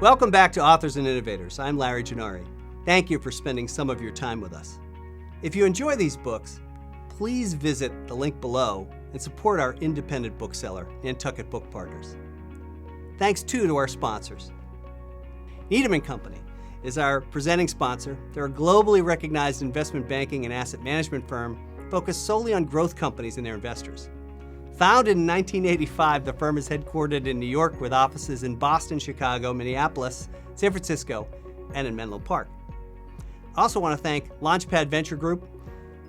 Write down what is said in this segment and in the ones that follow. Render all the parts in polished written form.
Welcome back to Authors and Innovators. I'm Larry Gennari. Thank you for spending some of your time with us. If you enjoy these books, please visit the link below and support our independent bookseller, Nantucket Book Partners. Thanks too to our sponsors. Needham & Company is our presenting sponsor. They're a globally recognized investment banking and asset management firm focused solely on growth companies and their investors. Founded in 1985, the firm is headquartered in New York with offices in Boston, Chicago, Minneapolis, San Francisco, and in Menlo Park. I also want to thank Launchpad Venture Group,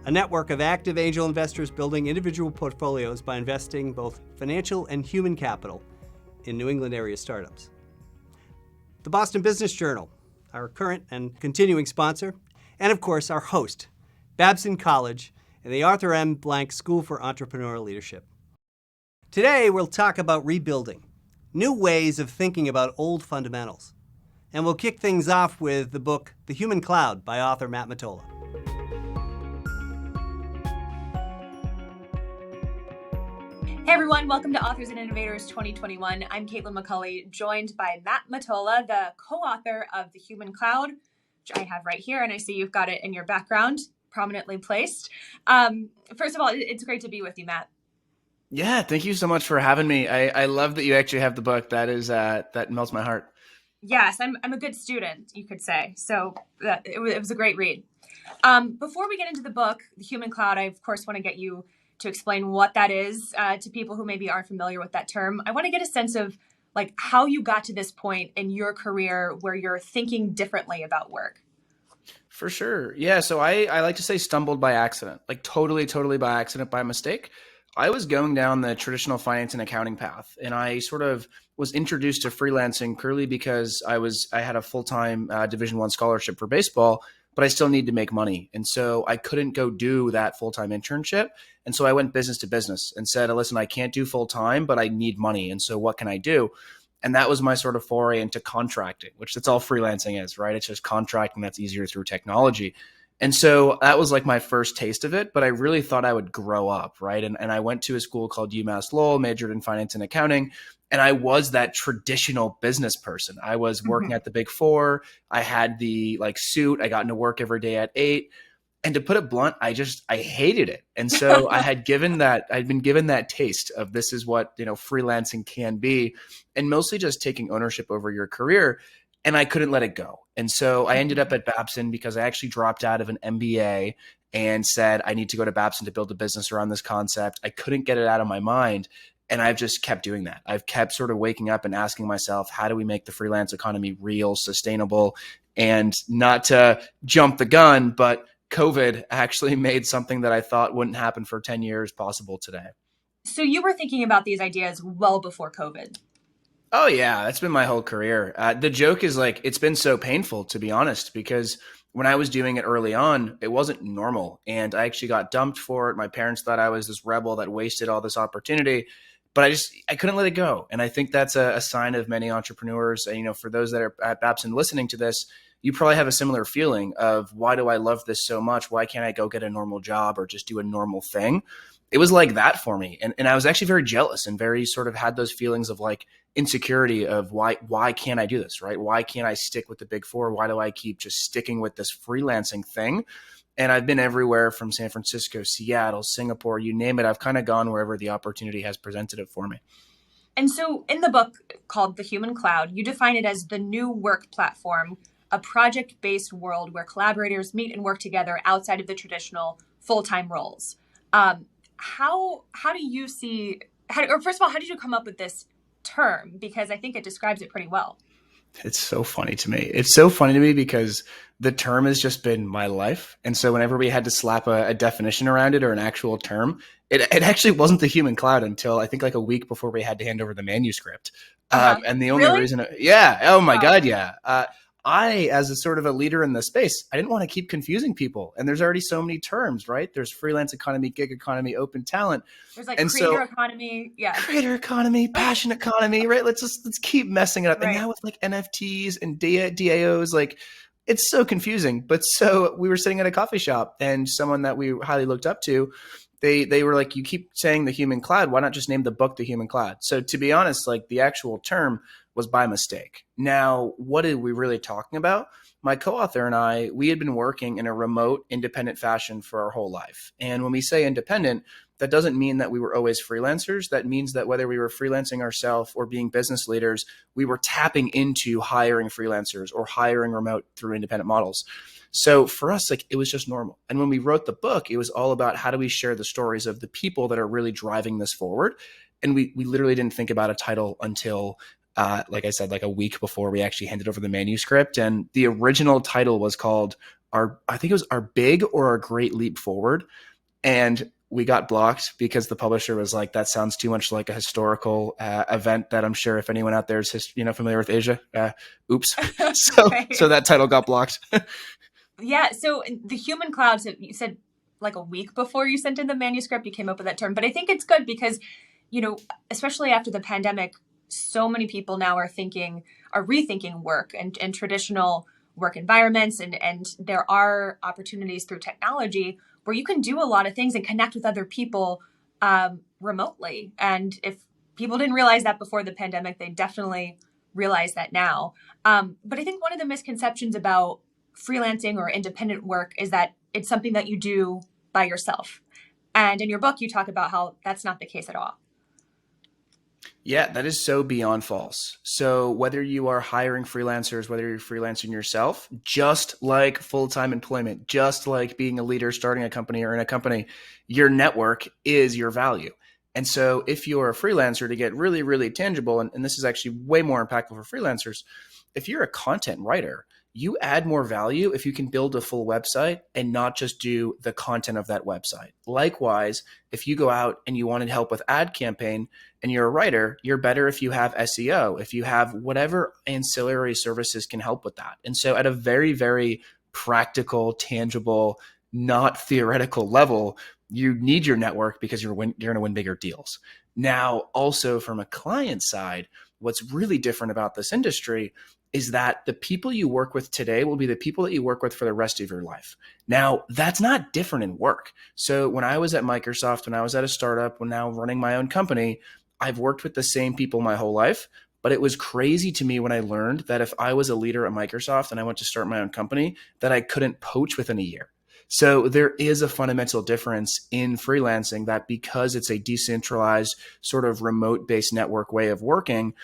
a network of active angel investors building individual portfolios by investing both financial and human capital in New England area startups. The Boston Business Journal, our current and continuing sponsor, and of course our host, Babson College and the Arthur M. Blank School for Entrepreneurial Leadership. Today we'll talk about rebuilding, new ways of thinking about old fundamentals. And we'll kick things off with the book The Human Cloud by author Matt Mottola. Hey everyone, welcome to Authors and Innovators 2021. I'm Caitlin McCulley, joined by Matt Mottola, the co-author of The Human Cloud, which I have right here, and I see you've got it in your background, prominently placed. First of all, it's great to be with you, Matt. Yeah, thank you so much for having me. I love that you actually have the book. That melts my heart. Yes, I'm a good student, you could say. So it was a great read. Before we get into the book, The Human Cloud, I of course want to get you to explain what that is to people who maybe aren't familiar with that term. I want to get a sense of like how you got to this point in your career where you're thinking differently about work. For sure. Yeah. So I like to say stumbled by accident, like totally by accident, by mistake. I was going down the traditional finance and accounting path, and I sort of was introduced to freelancing purely because I had a full-time Division I scholarship for baseball, but I still needed to make money. And so I couldn't go do that full-time internship. And so I went business to business and said, listen, I can't do full-time, but I need money. And so what can I do? And that was my sort of foray into contracting, which that's all freelancing is, right? It's just contracting that's easier through technology. And so that was like my first taste of it, but I really thought I would grow up, right? And I went to a school called UMass Lowell, majored in finance and accounting, and I was that traditional business person. I was working at the Big Four. I had the like suit. I got into work every day at 8. And to put it blunt, I hated it. And so I'd been given that taste of this is what, freelancing can be, and mostly just taking ownership over your career. And I couldn't let it go. And so I ended up at Babson because I actually dropped out of an MBA and said, I need to go to Babson to build a business around this concept. I couldn't get it out of my mind. And I've just kept doing that. I've kept sort of waking up and asking myself, how do we make the freelance economy real, sustainable, and not to jump the gun, but COVID actually made something that I thought wouldn't happen for 10 years possible today. So you were thinking about these ideas well before COVID. Oh, yeah. That's been my whole career. The joke is like, it's been so painful, to be honest, because when I was doing it early on, it wasn't normal. And I actually got dumped for it. My parents thought I was this rebel that wasted all this opportunity, but I couldn't let it go. And I think that's a sign of many entrepreneurs. And, for those that are at Babson listening to this, you probably have a similar feeling of why do I love this so much? Why can't I go get a normal job or just do a normal thing? It was like that for me. And I was actually very jealous and very sort of had those feelings of like insecurity of why can't I do this, right? Why can't I stick with the Big Four? Why do I keep just sticking with this freelancing thing? And I've been everywhere from San Francisco, Seattle, Singapore, you name it. I've kind of gone wherever the opportunity has presented it for me. And so in the book called The Human Cloud, you define it as the new work platform, a project-based world where collaborators meet and work together outside of the traditional full-time roles. How do you see, or first of all, how did you come up with this term? Because I think it describes it pretty well. It's so funny to me. It's so funny to me because the term has just been my life. And so whenever we had to slap a definition around it or an actual term, it actually wasn't the human cloud until I think like a week before we had to hand over the manuscript. And the only reason, yeah. Oh my God. Yeah. I, as a sort of a leader in the space, I didn't want to keep confusing people. And there's already so many terms, right? There's freelance economy, gig economy, open talent. There's like creator economy. Yeah. Creator economy, passion economy, right? Let's keep messing it up. Right. And now with like NFTs and DAOs, like it's so confusing. But so we were sitting at a coffee shop and someone that we highly looked up to, they were like, you keep saying the human cloud. Why not just name the book The Human Cloud? So to be honest, like the actual term was by mistake. Now, what are we really talking about? My co-author and I, we had been working in a remote, independent fashion for our whole life. And when we say independent, that doesn't mean that we were always freelancers. That means that whether we were freelancing ourselves or being business leaders, we were tapping into hiring freelancers or hiring remote through independent models. So for us, like, it was just normal. And when we wrote the book, it was all about how do we share the stories of the people that are really driving this forward. And we literally didn't think about a title until, like I said, like a week before we actually handed over the manuscript. And the original title was called I think it was Our Big or Our Great Leap Forward. And we got blocked because the publisher was like, that sounds too much like a historical event that I'm sure if anyone out there is familiar with Asia, oops. So that title got blocked. Yeah. So the human clouds, you said like a week before you sent in the manuscript, you came up with that term. But I think it's good because, especially after the pandemic, so many people now are rethinking work and traditional work environments. And there are opportunities through technology where you can do a lot of things and connect with other people remotely. And if people didn't realize that before the pandemic, they definitely realize that now. But I think one of the misconceptions about freelancing or independent work is that it's something that you do by yourself. And in your book, you talk about how that's not the case at all. Yeah, that is so beyond false. So whether you are hiring freelancers, whether you're freelancing yourself, just like full-time employment, just like being a leader, starting a company or in a company, your network is your value. And so if you're a freelancer, to get really, really tangible, and this is actually way more impactful for freelancers, if you're a content writer, you add more value if you can build a full website and not just do the content of that website. Likewise, if you go out and you wanted help with ad campaign and you're a writer, you're better if you have SEO, if you have whatever ancillary services can help with that. And so at a very, very practical, tangible, not theoretical level, you need your network because you're going to win bigger deals. Now, also from a client side, what's really different about this industry is that the people you work with today will be the people that you work with for the rest of your life. Now, that's not different in work. So when I was at Microsoft, when I was at a startup, when now running my own company, I've worked with the same people my whole life. But it was crazy to me when I learned that if I was a leader at Microsoft and I went to start my own company, that I couldn't poach within a year. So there is a fundamental difference in freelancing that because it's a decentralized sort of remote-based network way of working,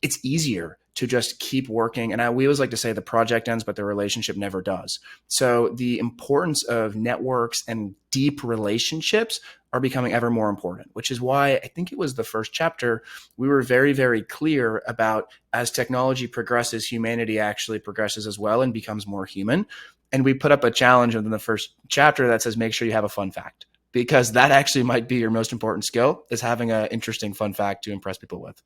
it's easier to just keep working. And we always like to say the project ends, but the relationship never does. So the importance of networks and deep relationships are becoming ever more important, which is why I think it was the first chapter, we were very, very clear about as technology progresses, humanity actually progresses as well and becomes more human. And we put up a challenge in the first chapter that says, make sure you have a fun fact, because that actually might be your most important skill, is having an interesting fun fact to impress people with.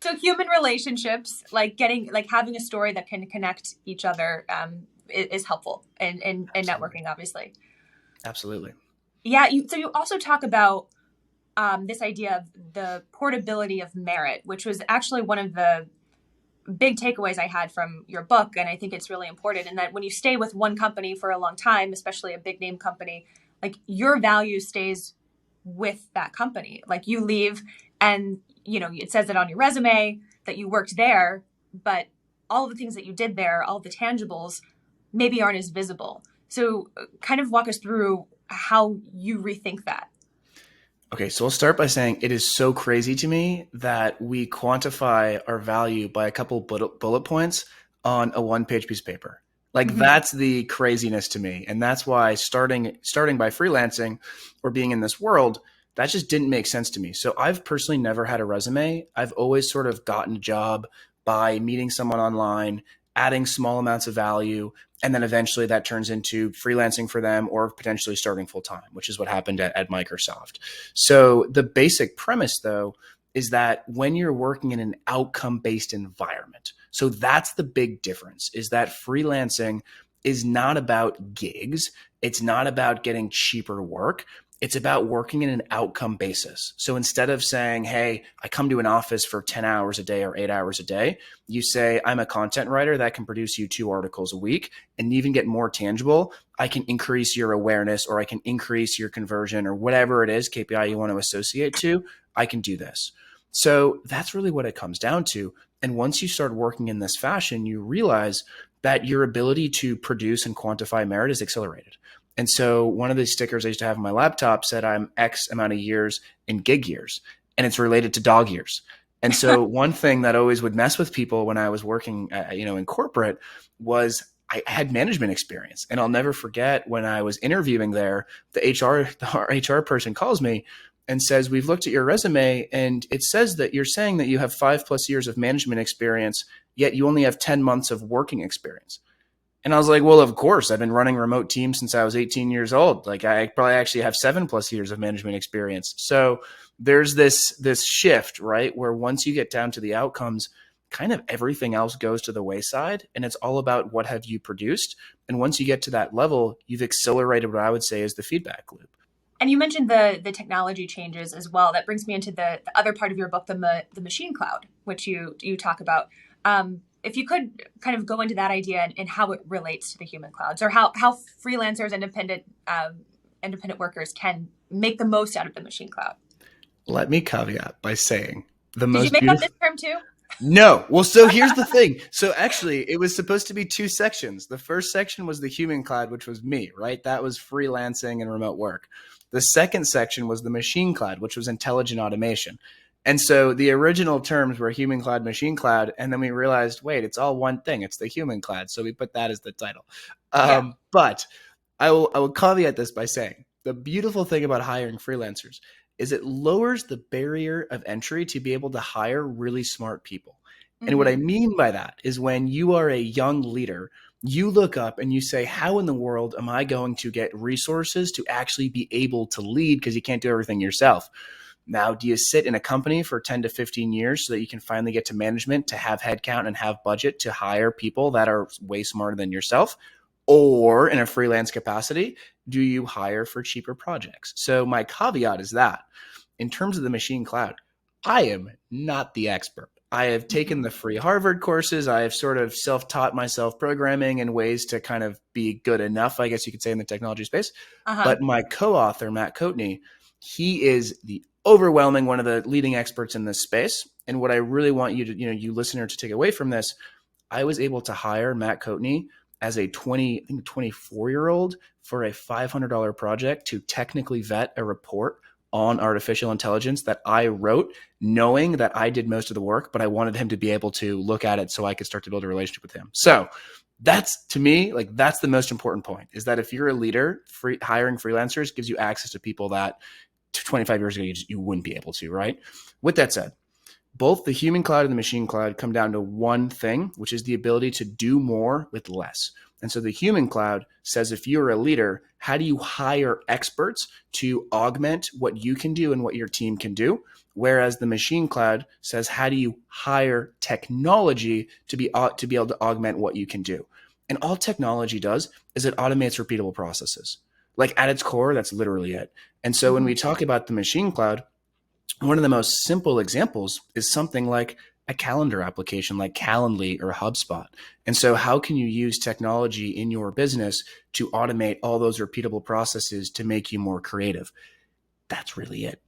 So human relationships, like having a story that can connect each other is helpful in networking, obviously. Absolutely. Yeah. So you also talk about this idea of the portability of merit, which was actually one of the big takeaways I had from your book. And I think it's really important in that when you stay with one company for a long time, especially a big name company, like your value stays with that company. Like you leave and it says it on your resume that you worked there, but all of the things that you did there, all the tangibles maybe aren't as visible. So kind of walk us through how you rethink that. Okay, so I'll start by saying it is so crazy to me that we quantify our value by a couple bullet points on a one-page piece of paper. Like that's the craziness to me. And that's why starting by freelancing or being in this world, that just didn't make sense to me. So I've personally never had a resume. I've always sort of gotten a job by meeting someone online, adding small amounts of value, and then eventually that turns into freelancing for them or potentially starting full time, which is what happened at Microsoft. So the basic premise, though, is that when you're working in an outcome-based environment, so that's the big difference, is that freelancing is not about gigs. It's not about getting cheaper work. It's about working in an outcome basis. So instead of saying, hey, I come to an office for 10 hours a day or 8 hours a day, you say, I'm a content writer that can produce you 2 articles a week, and even get more tangible. I can increase your awareness, or I can increase your conversion, or whatever it is, KPI you want to associate to, I can do this. So that's really what it comes down to. And once you start working in this fashion, you realize that your ability to produce and quantify merit is accelerated. And so one of the stickers I used to have on my laptop said I'm X amount of years in gig years, and it's related to dog years. And so one thing that always would mess with people when I was working, in corporate was I had management experience. And I'll never forget when I was interviewing there, our HR person calls me and says, we've looked at your resume and it says that you're saying that you have 5+ years of management experience, yet you only have 10 months of working experience. And I was like, well, of course, I've been running remote teams since I was 18 years old. Like I probably actually have 7+ years of management experience. So there's this shift, right? Where once you get down to the outcomes, kind of everything else goes to the wayside, and it's all about what have you produced. And once you get to that level, you've accelerated what I would say is the feedback loop. And you mentioned the technology changes as well. That brings me into the other part of your book, the machine cloud, which you talk about. If you could kind of go into that idea and how it relates to the human clouds, or how freelancers, independent workers can make the most out of the machine cloud. Let me caveat by saying Did you make up this term too? No. Well, so here's the thing. So actually, it was supposed to be 2 sections. The first section was the human cloud, which was me, right? That was freelancing and remote work. The second section was the machine cloud, which was intelligent automation. And so the original terms were human cloud, machine cloud. And then we realized, wait, it's all one thing. It's the human cloud. So we put that as the title. But I will caveat this by saying the beautiful thing about hiring freelancers is it lowers the barrier of entry to be able to hire really smart people. Mm-hmm. And what I mean by that is when you are a young leader, you look up and you say, how in the world am I going to get resources to actually be able to lead, because you can't do everything yourself? Now, do you sit in a company for 10 to 15 years so that you can finally get to management, to have headcount and have budget to hire people that are way smarter than yourself? Or in a freelance capacity, do you hire for cheaper projects? So my caveat is that in terms of the machine cloud, I am not the expert. I have taken the free Harvard courses. I have sort of self-taught myself programming and ways to kind of be good enough, I guess you could say, in the technology space. But my co-author, Matt Mottola, he is the overwhelming one of the leading experts in this space. And what I really want you to, you listener, to take away from this, I was able to hire Matt Mottola as a 24-year-old for a $500 project to technically vet a report on artificial intelligence that I wrote, knowing that I did most of the work, but I wanted him to be able to look at it so I could start to build a relationship with him. So that's, to me, like, that's the most important point, is that if you're a leader, hiring freelancers gives you access to people that 25 years ago you wouldn't be able to, right? With that said, both the human cloud and the machine cloud come down to one thing, which is the ability to do more with less. And so the human cloud says, if you're a leader, how do you hire experts to augment what you can do and what your team can do? Whereas the machine cloud says, how do you hire technology to be able to augment what you can do? And all technology does is it automates repeatable processes. Like, at its core, that's literally it. And so when we talk about the machine cloud, one of the most simple examples is something like a calendar application like Calendly or HubSpot. And so how can you use technology in your business to automate all those repeatable processes to make you more creative? That's really it.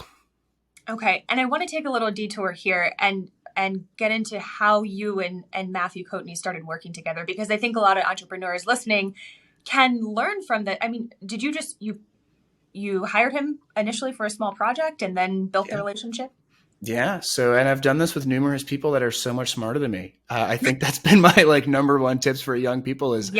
Okay. And I want to take a little detour here and get into how you and Matthew Coatney started working together, because I think a lot of entrepreneurs listening can learn from that. I mean, did you just, you hired him initially for a small project and then built the relationship? Yeah. So, and I've done this with numerous people that are so much smarter than me. I think that's been my number one tips for young people is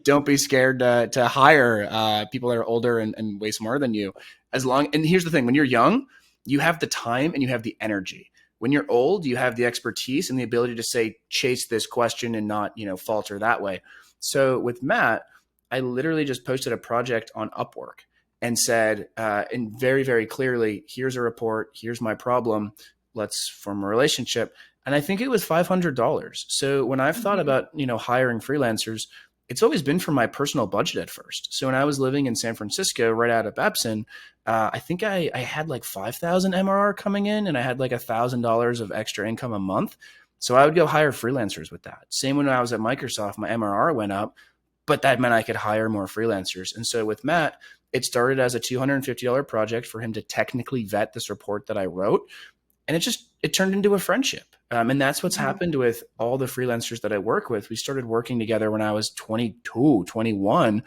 don't be scared to hire people that are older and way smarter than you. And here's the thing, when you're young, you have the time and you have the energy. When you're old, you have the expertise and the ability to say, chase this question and not, falter that way. So with Matt, I literally just posted a project on Upwork and said, and very, very clearly, here's a report, here's my problem, let's form a relationship. And I think it was $500. So when I've thought about, hiring freelancers, it's always been for my personal budget at first. So when I was living in San Francisco, right out of Babson, I think I had 5,000 MRR coming in, and I had $1,000 of extra income a month. So I would go hire freelancers with that. Same when I was at Microsoft, my MRR went up, but that meant I could hire more freelancers. And so with Matt, it started as a $250 project for him to technically vet this report that I wrote. And it turned into a friendship. And that's what's happened with all the freelancers that I work with. We started working together when I was 22, 21,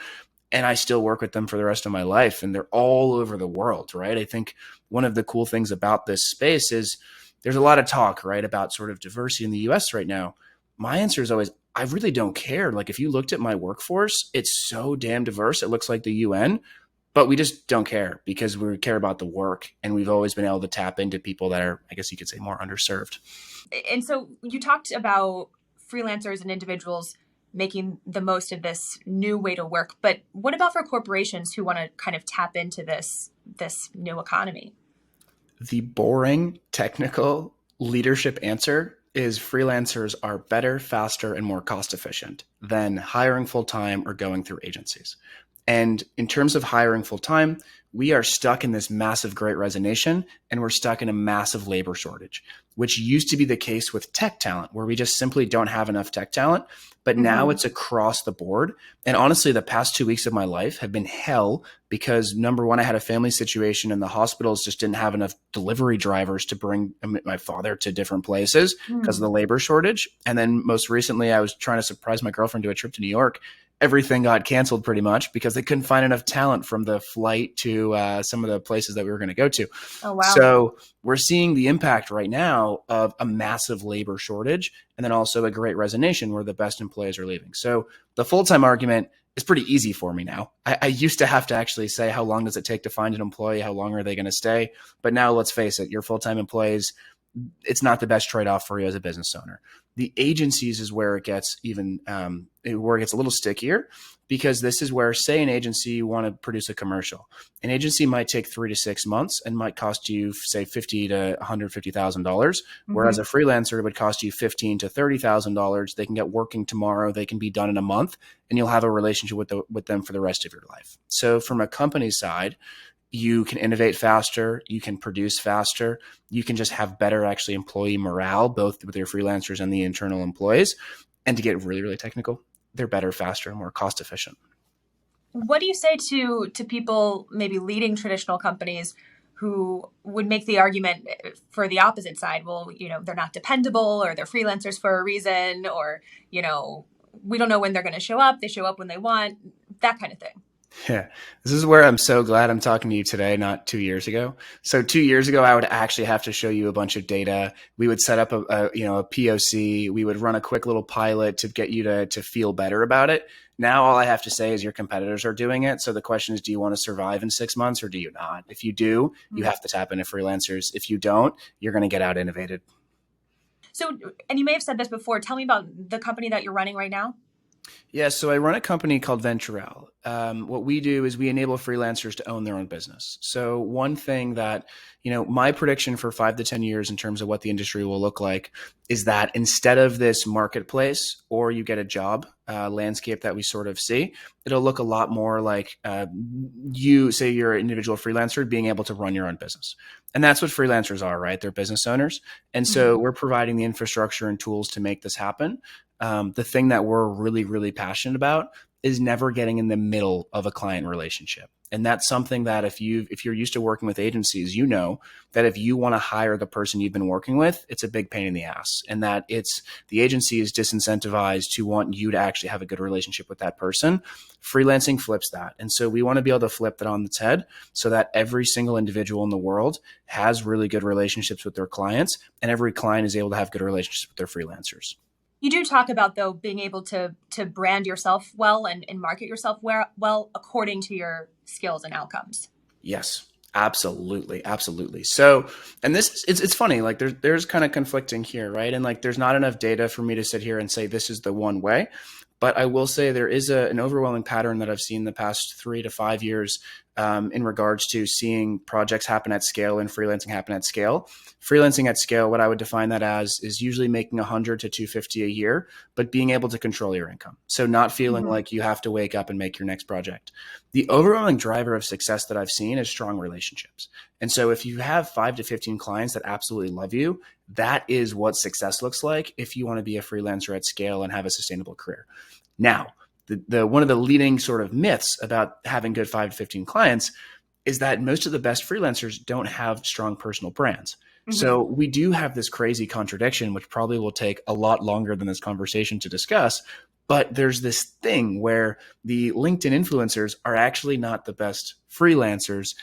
and I still work with them for the rest of my life. And they're all over the world, right? I think one of the cool things about this space is there's a lot of talk, right, about sort of diversity in the US right now. My answer is always, I really don't care. Like if you looked at my workforce, it's so damn diverse. It looks like the UN, but we just don't care because we care about the work. And we've always been able to tap into people that are, I guess you could say, more underserved. And so you talked about freelancers and individuals making the most of this new way to work. But what about for corporations who want to kind of tap into this new economy? The boring technical leadership answer is freelancers are better, faster, and more cost efficient than hiring full-time or going through agencies. And in terms of hiring full-time, we are stuck in this massive great resignation, and we're stuck in a massive labor shortage, which used to be the case with tech talent, where we just simply don't have enough tech talent. But now it's across the board. And honestly, the past 2 weeks of my life have been hell because number one, I had a family situation and the hospitals just didn't have enough delivery drivers to bring my father to different places because of the labor shortage. And then most recently, I was trying to surprise my girlfriend to a trip to New York. Everything got canceled pretty much because they couldn't find enough talent from the flight to some of the places that we were going to go to. Oh, wow. So we're seeing the impact right now of a massive labor shortage and then also a great resignation where the best employees are leaving. So the full-time argument is pretty easy for me now. I used to have to actually say, how long does it take to find an employee? How long are they going to stay? But now let's face it, your full-time employees, it's not the best trade-off for you as a business owner. The agencies is where it gets even where it gets a little stickier, because this is where, say, an agency you want to produce a commercial. An agency might take 3 to 6 months and might cost you, say, $50,000 to $150,000, whereas a freelancer would cost you $15,000 to $30,000. They can get working tomorrow. They can be done in a month, and you'll have a relationship with them for the rest of your life. So, from a company side, you can innovate faster, you can produce faster, you can just have better actually employee morale, both with your freelancers and the internal employees. And to get really, really technical, they're better, faster, and more cost efficient. What do you say to people maybe leading traditional companies who would make the argument for the opposite side? Well, they're not dependable, or they're freelancers for a reason, or, we don't know when they're going to show up. They show up when they want, that kind of thing. Yeah, this is where I'm so glad I'm talking to you today, not 2 years ago. So 2 years ago, I would actually have to show you a bunch of data. We would set up a POC. We would run a quick little pilot to get you to feel better about it. Now, all I have to say is your competitors are doing it. So the question is, do you want to survive in 6 months or do you not? If you do, you have to tap into freelancers. If you don't, you're going to get out innovated. So, and you may have said this before, tell me about the company that you're running right now. Yeah, so I run a company called Venturel. What we do is we enable freelancers to own their own business. So one thing that, my prediction for 5 to 10 years in terms of what the industry will look like is that instead of this marketplace or you get a job landscape that we sort of see, it'll look a lot more like you say you're an individual freelancer being able to run your own business. And that's what freelancers are, right? They're business owners. And so we're providing the infrastructure and tools to make this happen. The thing that we're really, really passionate about is never getting in the middle of a client relationship. And that's something that if you're used to working with agencies, that if you want to hire the person you've been working with, it's a big pain in the ass, and that it's the agency is disincentivized to want you to actually have a good relationship with that person. Freelancing flips that. And so we want to be able to flip that on its head so that every single individual in the world has really good relationships with their clients, and every client is able to have good relationships with their freelancers. You do talk about, though, being able to brand yourself well and market yourself well according to your skills and outcomes. Yes, absolutely. Absolutely. So, and it's funny, like there's kind of conflicting here, right? And like, there's not enough data for me to sit here and say, this is the one way. But I will say there is an overwhelming pattern that I've seen the past 3 to 5 years in regards to seeing projects happen at scale and freelancing happen at scale. Freelancing at scale, what I would define that as is usually making 100 to 250 a year, but being able to control your income. So not feeling like you have to wake up and make your next project. The overwhelming driver of success that I've seen is strong relationships. And so if you have 5 to 15 clients that absolutely love you, that is what success looks like if you want to be a freelancer at scale and have a sustainable career. Now, the one of the leading sort of myths about having good 5 to 15 clients is that most of the best freelancers don't have strong personal brands. Mm-hmm. So we do have this crazy contradiction, which probably will take a lot longer than this conversation to discuss. But there's this thing where the LinkedIn influencers are actually not the best freelancers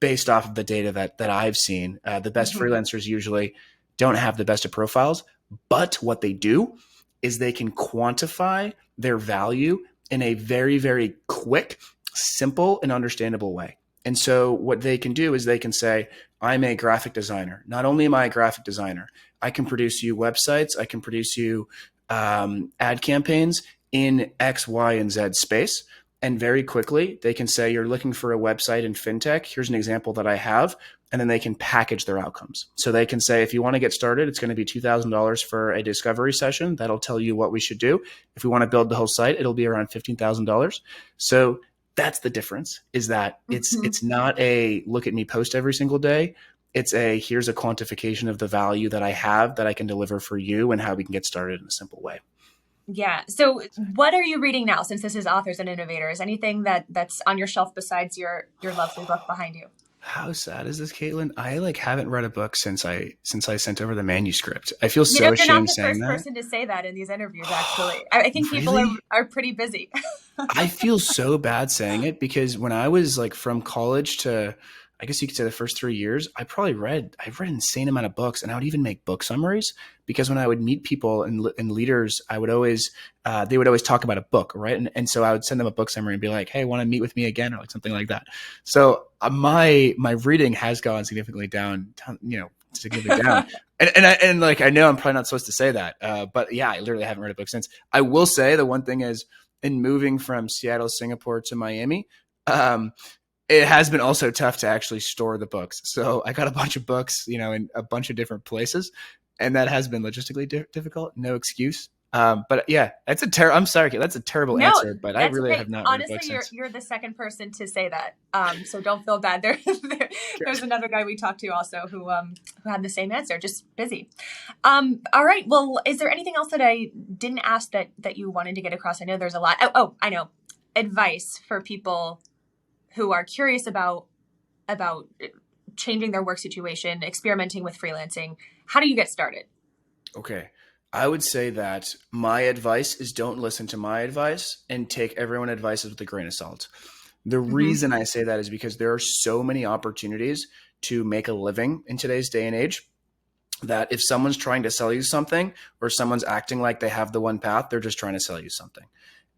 based off of the data that I've seen. The best freelancers usually don't have the best of profiles, but what they do is they can quantify their value in a very, very quick, simple, and understandable way. And so what they can do is they can say, I'm a graphic designer. Not only am I a graphic designer, I can produce you websites. I can produce you ad campaigns in X, Y, and Z space. And very quickly, they can say, you're looking for a website in fintech. Here's an example that I have. And then they can package their outcomes. So they can say, if you want to get started, it's going to be $2,000 for a discovery session. That'll tell you what we should do. If we want to build the whole site, it'll be around $15,000. So that's the difference, is that it's not a look at me post every single day. It's a here's a quantification of the value that I have that I can deliver for you and how we can get started in a simple way. Yeah. So what are you reading now, since this is Authors and Innovators? Anything that's on your shelf besides your lovely book behind you? How sad is this, Caitlin? I haven't read a book since I sent over the manuscript. I feel so ashamed saying that. You're not the first person to say that in these interviews, actually. I think people are pretty busy. I feel so bad saying it, because when I was from college to, I guess you could say, the first 3 years, I've read an insane amount of books, and I would even make book summaries, because when I would meet people and leaders, I would always, they would always talk about a book, right? And so I would send them a book summary and be like, hey, want to meet with me again, or something like that. So my reading has gone significantly down, significantly down. And I know I'm probably not supposed to say that, but yeah, I literally haven't read a book since. I will say the one thing is, in moving from Seattle, Singapore to Miami, it has been also tough to actually store the books. So I got a bunch of books, in a bunch of different places, and that has been logistically difficult. No excuse. But yeah, I'm sorry, Kate, that's a terrible answer, but I really have not read a book since. Honestly, you're the second person to say that. So don't feel bad. There's another guy we talked to also who had the same answer, just busy. All right. Well, is there anything else that I didn't ask that you wanted to get across? I know there's a lot. Oh, I know. Advice for people who are curious about changing their work situation, experimenting with freelancing. How do you get started? Okay. I would say that my advice is, don't listen to my advice and take everyone's advice with a grain of salt. The reason I say that is because there are so many opportunities to make a living in today's day and age, that if someone's trying to sell you something, or someone's acting like they have the one path, they're just trying to sell you something.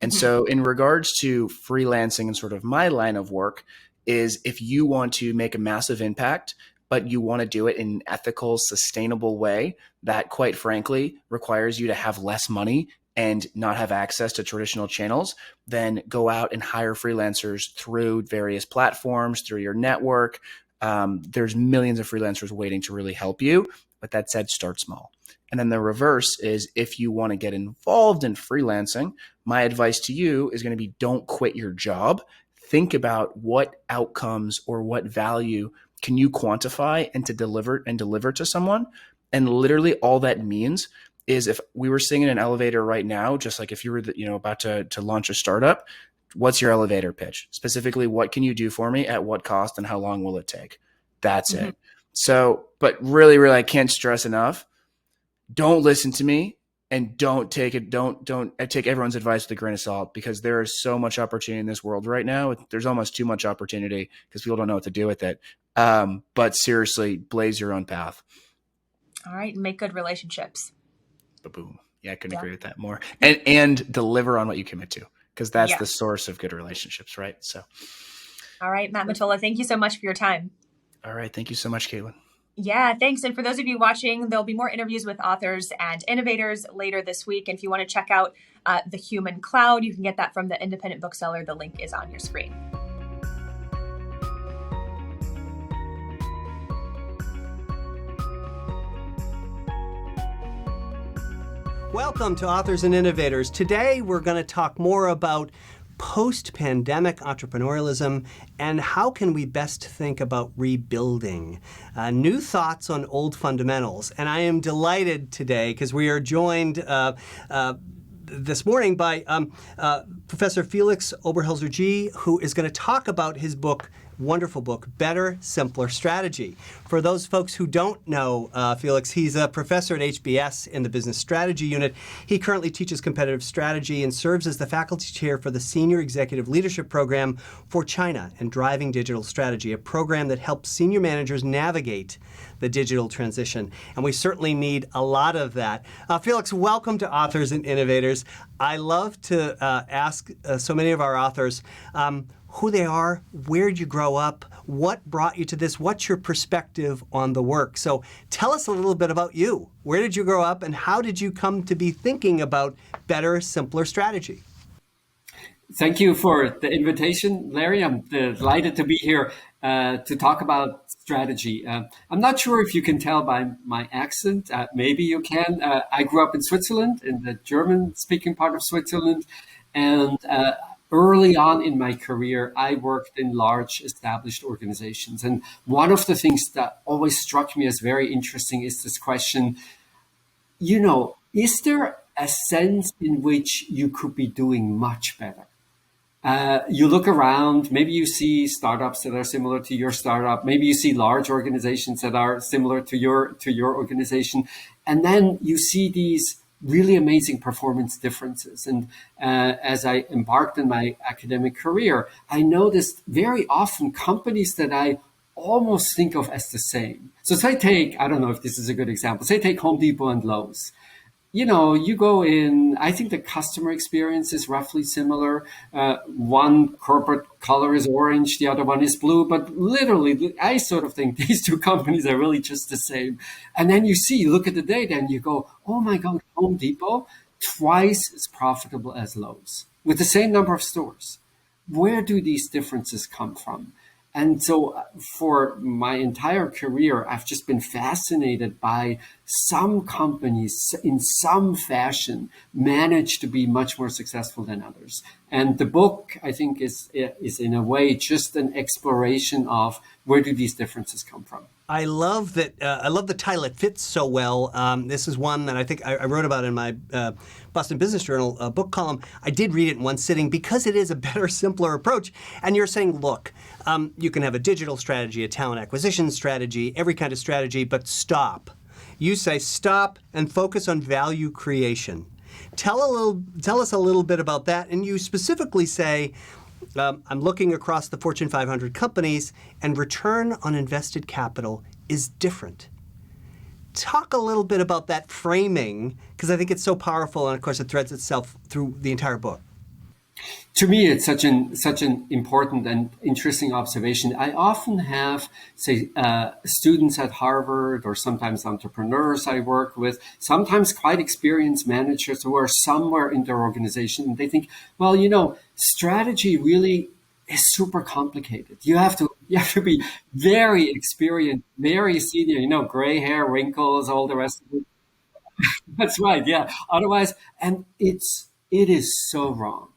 And so in regards to freelancing and sort of my line of work, is if you want to make a massive impact, but you want to do it in an ethical, sustainable way that, quite frankly, requires you to have less money and not have access to traditional channels, then go out and hire freelancers through various platforms, through your network. There's millions of freelancers waiting to really help you. But that said, start small. And then the reverse is, if you want to get involved in freelancing, my advice to you is going to be, don't quit your job. Think about what outcomes or what value can you quantify and deliver to someone. And literally all that means is, if we were sitting in an elevator right now, just like if you were about to launch a startup, what's your elevator pitch? Specifically, what can you do for me, at what cost, and how long will it take? That's it. So, but really, I can't stress enough, don't listen to me, and don't take everyone's advice with a grain of salt, because there is so much opportunity in this world right now. There's almost too much opportunity because people don't know what to do with it. But seriously, blaze your own path. All right. Make good relationships. Boom. Yeah, I couldn't agree with that more. And deliver on what you commit to, because that's the source of good relationships, right? So. All right, Matt Mottola, thank you so much for your time. All right. Thank you so much, Caitlin. Yeah, thanks. And for those of you watching, there'll be more interviews with authors and innovators later this week. And if you want to check out The Human Cloud, you can get that from the independent bookseller. The link is on your screen. Welcome to Authors and Innovators. Today, we're going to talk more about post-pandemic entrepreneurialism and how can we best think about rebuilding. New thoughts on old fundamentals. And I am delighted today because we are joined this morning by Professor Felix Oberholzer-Gee, who is going to talk about his book, wonderful book, Better, Simpler Strategy. For those folks who don't know Felix, he's a professor at HBS in the Business Strategy Unit. He currently teaches competitive strategy and serves as the faculty chair for the Senior Executive Leadership Program for China and Driving Digital Strategy, a program that helps senior managers navigate the digital transition. And we certainly need a lot of that. Felix, welcome to Authors and Innovators. I love to ask so many of our authors who they are, where did you grow up, what brought you to this, what's your perspective on the work. So tell us a little bit about you. Where did you grow up and how did you come to be thinking about better, simpler strategy? Thank you for the invitation, Larry. I'm delighted to be here to talk about strategy. I'm not sure if you can tell by my accent. Maybe you can. I grew up in Switzerland, in the German-speaking part of Switzerland, and early on in my career, I worked in large established organizations. And one of the things that always struck me as very interesting is this question, is there a sense in which you could be doing much better? You look around, maybe you see startups that are similar to your startup. Maybe you see large organizations that are similar to your organization. And then you see these really amazing performance differences. And as I embarked on my academic career, I noticed very often companies that I almost think of as the same. So say I don't know if this is a good example, say take Home Depot and Lowe's. You go in, I think the customer experience is roughly similar. One corporate color is orange, the other one is blue, but literally, I sort of think these two companies are really just the same. And then you look at the data and you go, oh my God, Home Depot, twice as profitable as Lowe's with the same number of stores. Where do these differences come from? And so for my entire career, I've just been fascinated by some companies in some fashion manage to be much more successful than others. And the book, I think, is in a way just an exploration of where do these differences come from. I love that. I love the title. It fits so well. This is one that I think I wrote about in my Boston Business Journal book column. I did read it in one sitting because it is a better, simpler approach. And you're saying, look, you can have a digital strategy, a talent acquisition strategy, every kind of strategy, but stop. You say stop and focus on value creation. Tell us a little bit about that. And you specifically say, I'm looking across the Fortune 500 companies, and return on invested capital is different. Talk a little bit about that framing, because I think it's so powerful, and of course it threads itself through the entire book. To me, it's such an important and interesting observation. I often have, say, students at Harvard or sometimes entrepreneurs I work with, sometimes quite experienced managers who are somewhere in their organization. And they think, well, strategy really is super complicated. You have to be very experienced, very senior, gray hair, wrinkles, all the rest of it. That's right. Yeah. Otherwise, and it is so wrong.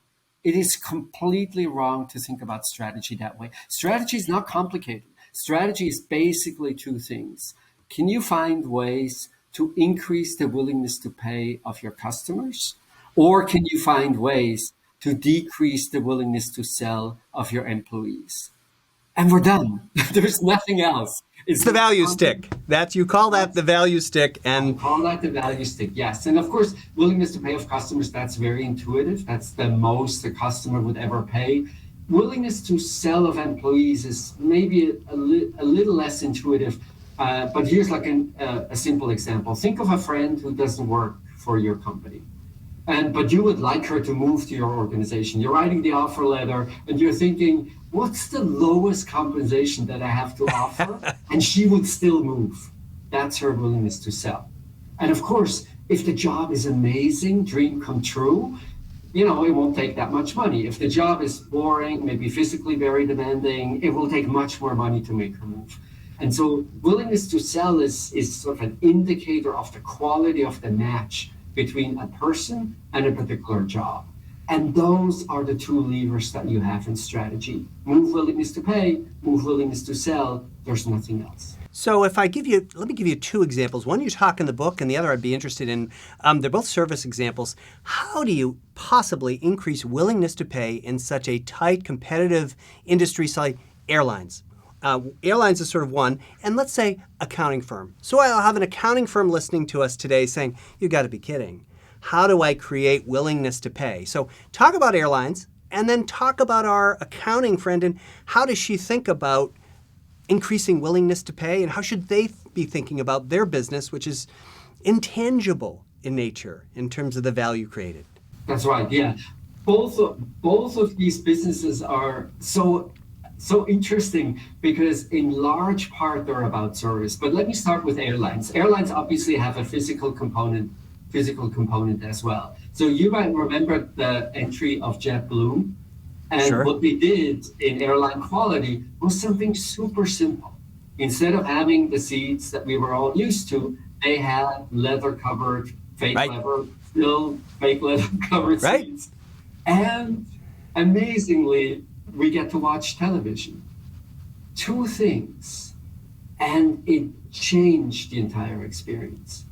It is completely wrong to think about strategy that way. Strategy is not complicated. Strategy is basically two things. Can you find ways to increase the willingness to pay of your customers? Or can you find ways to decrease the willingness to sell of your employees? And we're done. There's nothing else. It's the value stick. You call that the value stick. And I call that the value stick, yes. And of course, willingness to pay of customers, that's very intuitive. That's the most a customer would ever pay. Willingness to sell of employees is maybe a little less intuitive. But here's like a simple example. Think of a friend who doesn't work for your company. But you would like her to move to your organization. You're writing the offer letter and you're thinking, what's the lowest compensation that I have to offer? And she would still move. That's her willingness to sell. And of course, if the job is amazing, dream come true, it won't take that much money. If the job is boring, maybe physically very demanding, it will take much more money to make her move. And so willingness to sell is sort of an indicator of the quality of the match between a person and a particular job. And those are the two levers that you have in strategy. Move willingness to pay, move willingness to sell. There's nothing else. So let me give you two examples. One you talk in the book and the other I'd be interested in. They're both service examples. How do you possibly increase willingness to pay in such a tight, competitive industry airlines. Airlines is sort of one, and let's say accounting firm. So I'll have an accounting firm listening to us today saying, you got to be kidding. How do I create willingness to pay? So talk about airlines, and then talk about our accounting friend and how does she think about increasing willingness to pay, and how should they be thinking about their business, which is intangible in nature in terms of the value created. That's right. Yeah, both of these businesses are so interesting because in large part they're about service. But let me start with airlines. Airlines obviously have a physical component as well. So you might remember the entry of JetBlue, and Sure. What they did in airline quality was something super simple. Instead of having the seats that we were all used to, they had leather covered, fake Right. leather covered Right. seats. And amazingly, we get to watch television. Two things, and it changed the entire experience.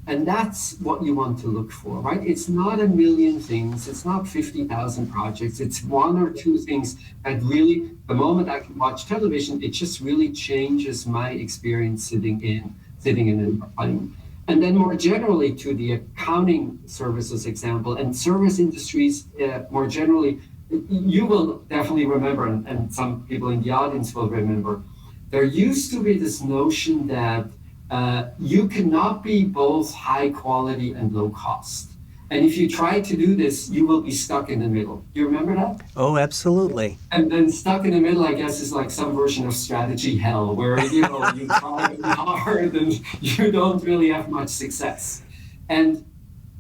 And that's what you want to look for, right? It's not a million things. It's not 50,000 projects. It's one or two things that really, the moment I can watch television, it just really changes my experience sitting in an airplane. And then more generally to the accounting services example and service industries more generally, you will definitely remember, and some people in the audience will remember, there used to be this notion that you cannot be both high quality and low cost. And if you try to do this, you will be stuck in the middle. Do you remember that? Oh, absolutely. And then stuck in the middle, I guess, is like some version of strategy hell, where you try really hard and you don't really have much success. And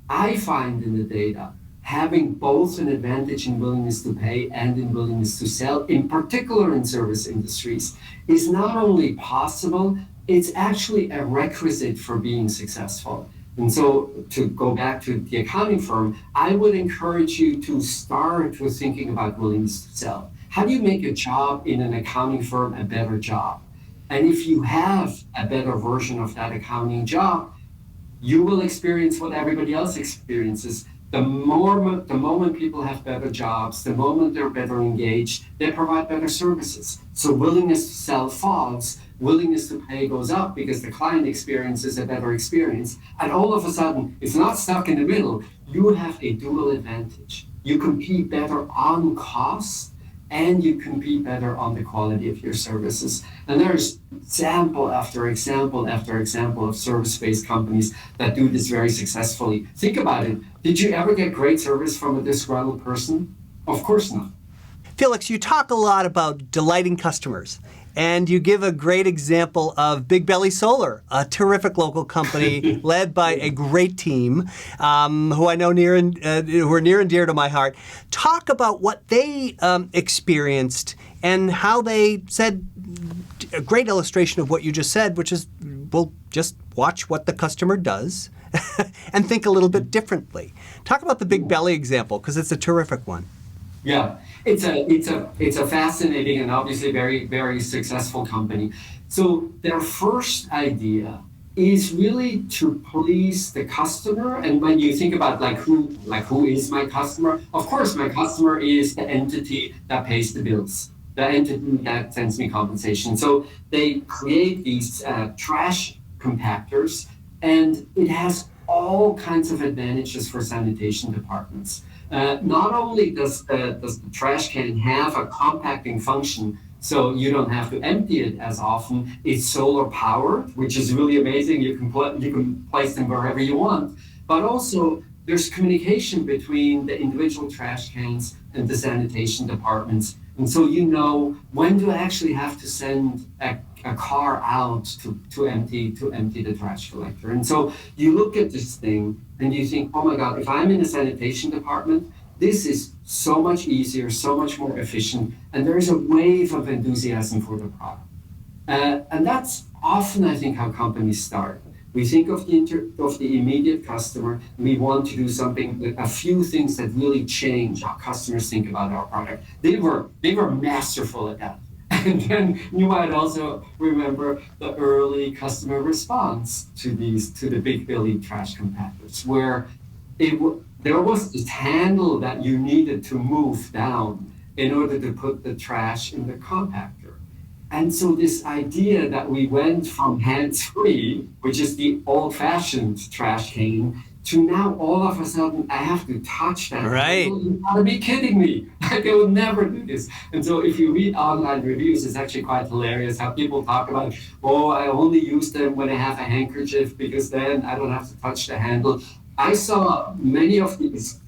I find in the data, having both an advantage in willingness to pay and in willingness to sell, in particular in service industries, is not only possible, it's actually a requisite for being successful. And so to go back to the accounting firm, I would encourage you to start with thinking about willingness to sell. How do you make a job in an accounting firm a better job? And if you have a better version of that accounting job, you will experience what everybody else experiences. The moment people have better jobs, the moment they're better engaged, they provide better services. So willingness to sell falls, willingness to pay goes up because the client experiences a better experience. And all of a sudden, it's not stuck in the middle. You have a dual advantage. You compete better on cost and you compete better on the quality of your services. And there's example after example after example of service-based companies that do this very successfully. Think about it. Did you ever get great service from a disgruntled person? Of course not. Felix, you talk a lot about delighting customers, and you give a great example of Big Belly Solar, a terrific local company led by a great team who I know who are near and dear to my heart. Talk about what they experienced and how they said a great illustration of what you just said, which is we'll just watch what the customer does and think a little bit differently. Talk about the Big Belly example because it's a terrific one. Yeah, it's a fascinating and obviously very, very successful company. So their first idea is really to please the customer. And when you think about who is my customer, of course my customer is the entity that pays the bills, the entity that sends me compensation. So they create these trash compactors, and it has all kinds of advantages for sanitation departments. Not only does the trash can have a compacting function, so you don't have to empty it as often. It's solar powered, which is really amazing. You can place them wherever you want. But also, there's communication between the individual trash cans and the sanitation departments. And so you know when to actually have to send a car out to empty the trash collector. And so you look at this thing and you think, oh my God, if I'm in a sanitation department, this is so much easier, so much more efficient, and there is a wave of enthusiasm for the product. And that's often, I think, how companies start. We think of the immediate customer. We want to do something, a few things that really change how customers think about our product. They were masterful at that. And then you might also remember the early customer response to the Big Belly trash compactors, where there was this handle that you needed to move down in order to put the trash in the compactor. And so this idea that we went from hands-free, which is the old-fashioned trash can, to now all of a sudden I have to touch that. Right. You gotta be kidding me. Like, I would never do this. And so if you read online reviews, it's actually quite hilarious how people talk about, oh, I only use them when I have a handkerchief because then I don't have to touch the handle. I saw many of these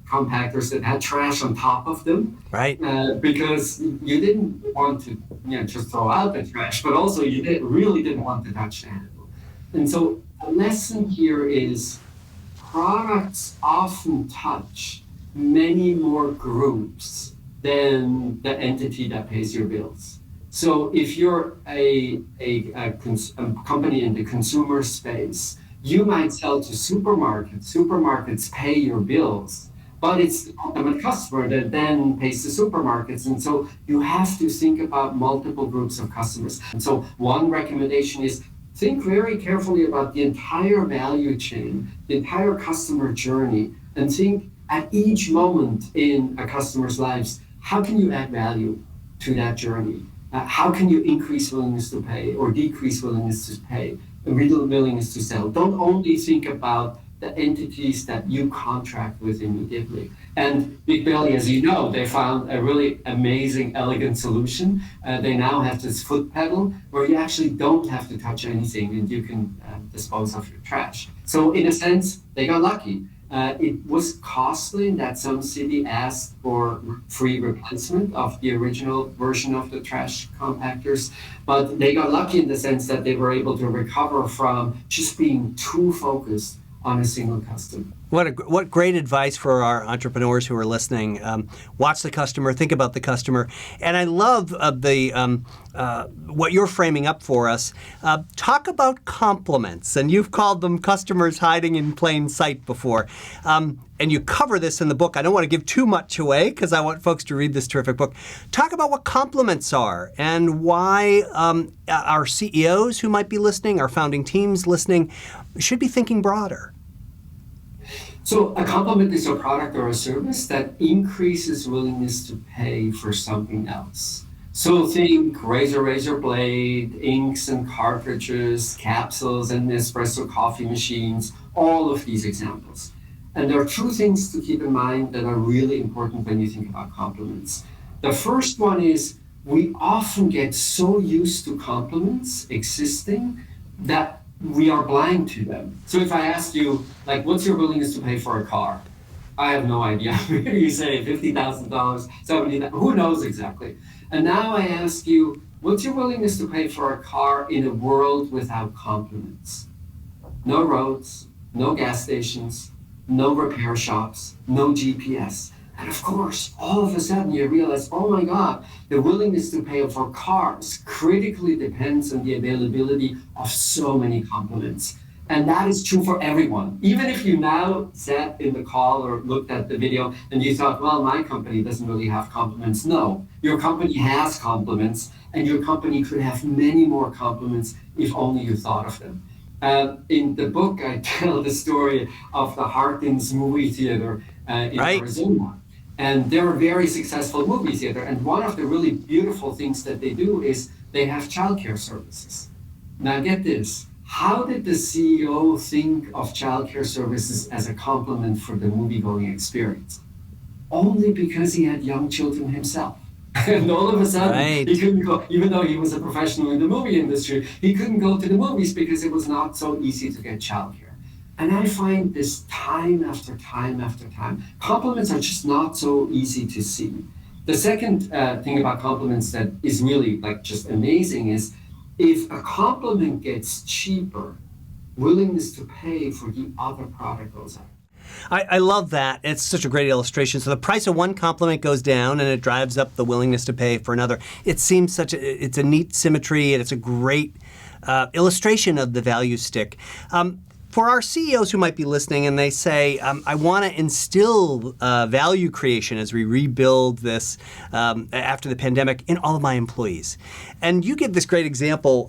compactors that had trash on top of them, Right. Because you didn't want to just throw out the trash, but also you really didn't want to touch the handle. And so the lesson here is products often touch many more groups than the entity that pays your bills. So if you're a company in the consumer space, you might sell to supermarkets. Supermarkets pay your bills, but it's the ultimate customer that then pays the supermarkets. And so you have to think about multiple groups of customers. And so one recommendation is think very carefully about the entire value chain, the entire customer journey, and think at each moment in a customer's lives, how can you add value to that journey? How can you increase willingness to pay or decrease willingness to pay, willingness to sell? Don't only think about the entities that you contract with immediately. And Big Belly, as you know, they found a really amazing, elegant solution. They now have this foot pedal where you actually don't have to touch anything and you can dispose of your trash. So in a sense, they got lucky. It was costly in that some city asked for free replacement of the original version of the trash compactors, but they got lucky in the sense that they were able to recover from just being too focused on a single customer. What great advice for our entrepreneurs who are listening. Watch the customer, think about the customer. And I love what you're framing up for us. Talk about compliments, and you've called them customers hiding in plain sight before. And you cover this in the book. I don't want to give too much away because I want folks to read this terrific book. Talk about what compliments are and why our CEOs who might be listening, our founding teams listening, should be thinking broader. So a compliment is a product or a service that increases willingness to pay for something else. So think razor blade, inks and cartridges, capsules and espresso coffee machines, all of these examples. And there are two things to keep in mind that are really important when you think about compliments. The first one is we often get so used to compliments existing that we are blind to them. So if I ask you, like, what's your willingness to pay for a car? I have no idea. You say $50,000, $70,000, who knows exactly? And now I ask you, what's your willingness to pay for a car in a world without compliments? No roads, no gas stations, no repair shops, no GPS. And of course, all of a sudden you realize, oh my God, the willingness to pay for cars critically depends on the availability of so many compliments. And that is true for everyone. Even if you now sat in the call or looked at the video and you thought, well, my company doesn't really have compliments. No, your company has compliments, and your company could have many more compliments if only you thought of them. In the book, I tell the story of the Harkins movie theater in Arizona. And they're a very successful movie theater. And one of the really beautiful things that they do is they have childcare services. Now get this. How did the CEO think of childcare services as a complement for the movie-going experience? Only because he had young children himself. And all of a sudden, he couldn't go, even though he was a professional in the movie industry, he couldn't go to the movies because it was not so easy to get childcare. And I find this time after time after time. Compliments are just not so easy to see. The second thing about compliments that is really just amazing is if a compliment gets cheaper, willingness to pay for the other product goes up. I love that. It's such a great illustration. So the price of one compliment goes down and it drives up the willingness to pay for another. It seems it's a neat symmetry, and it's a great illustration of the value stick. For our CEOs who might be listening and they say, I want to instill value creation as we rebuild this after the pandemic in all of my employees. And you give this great example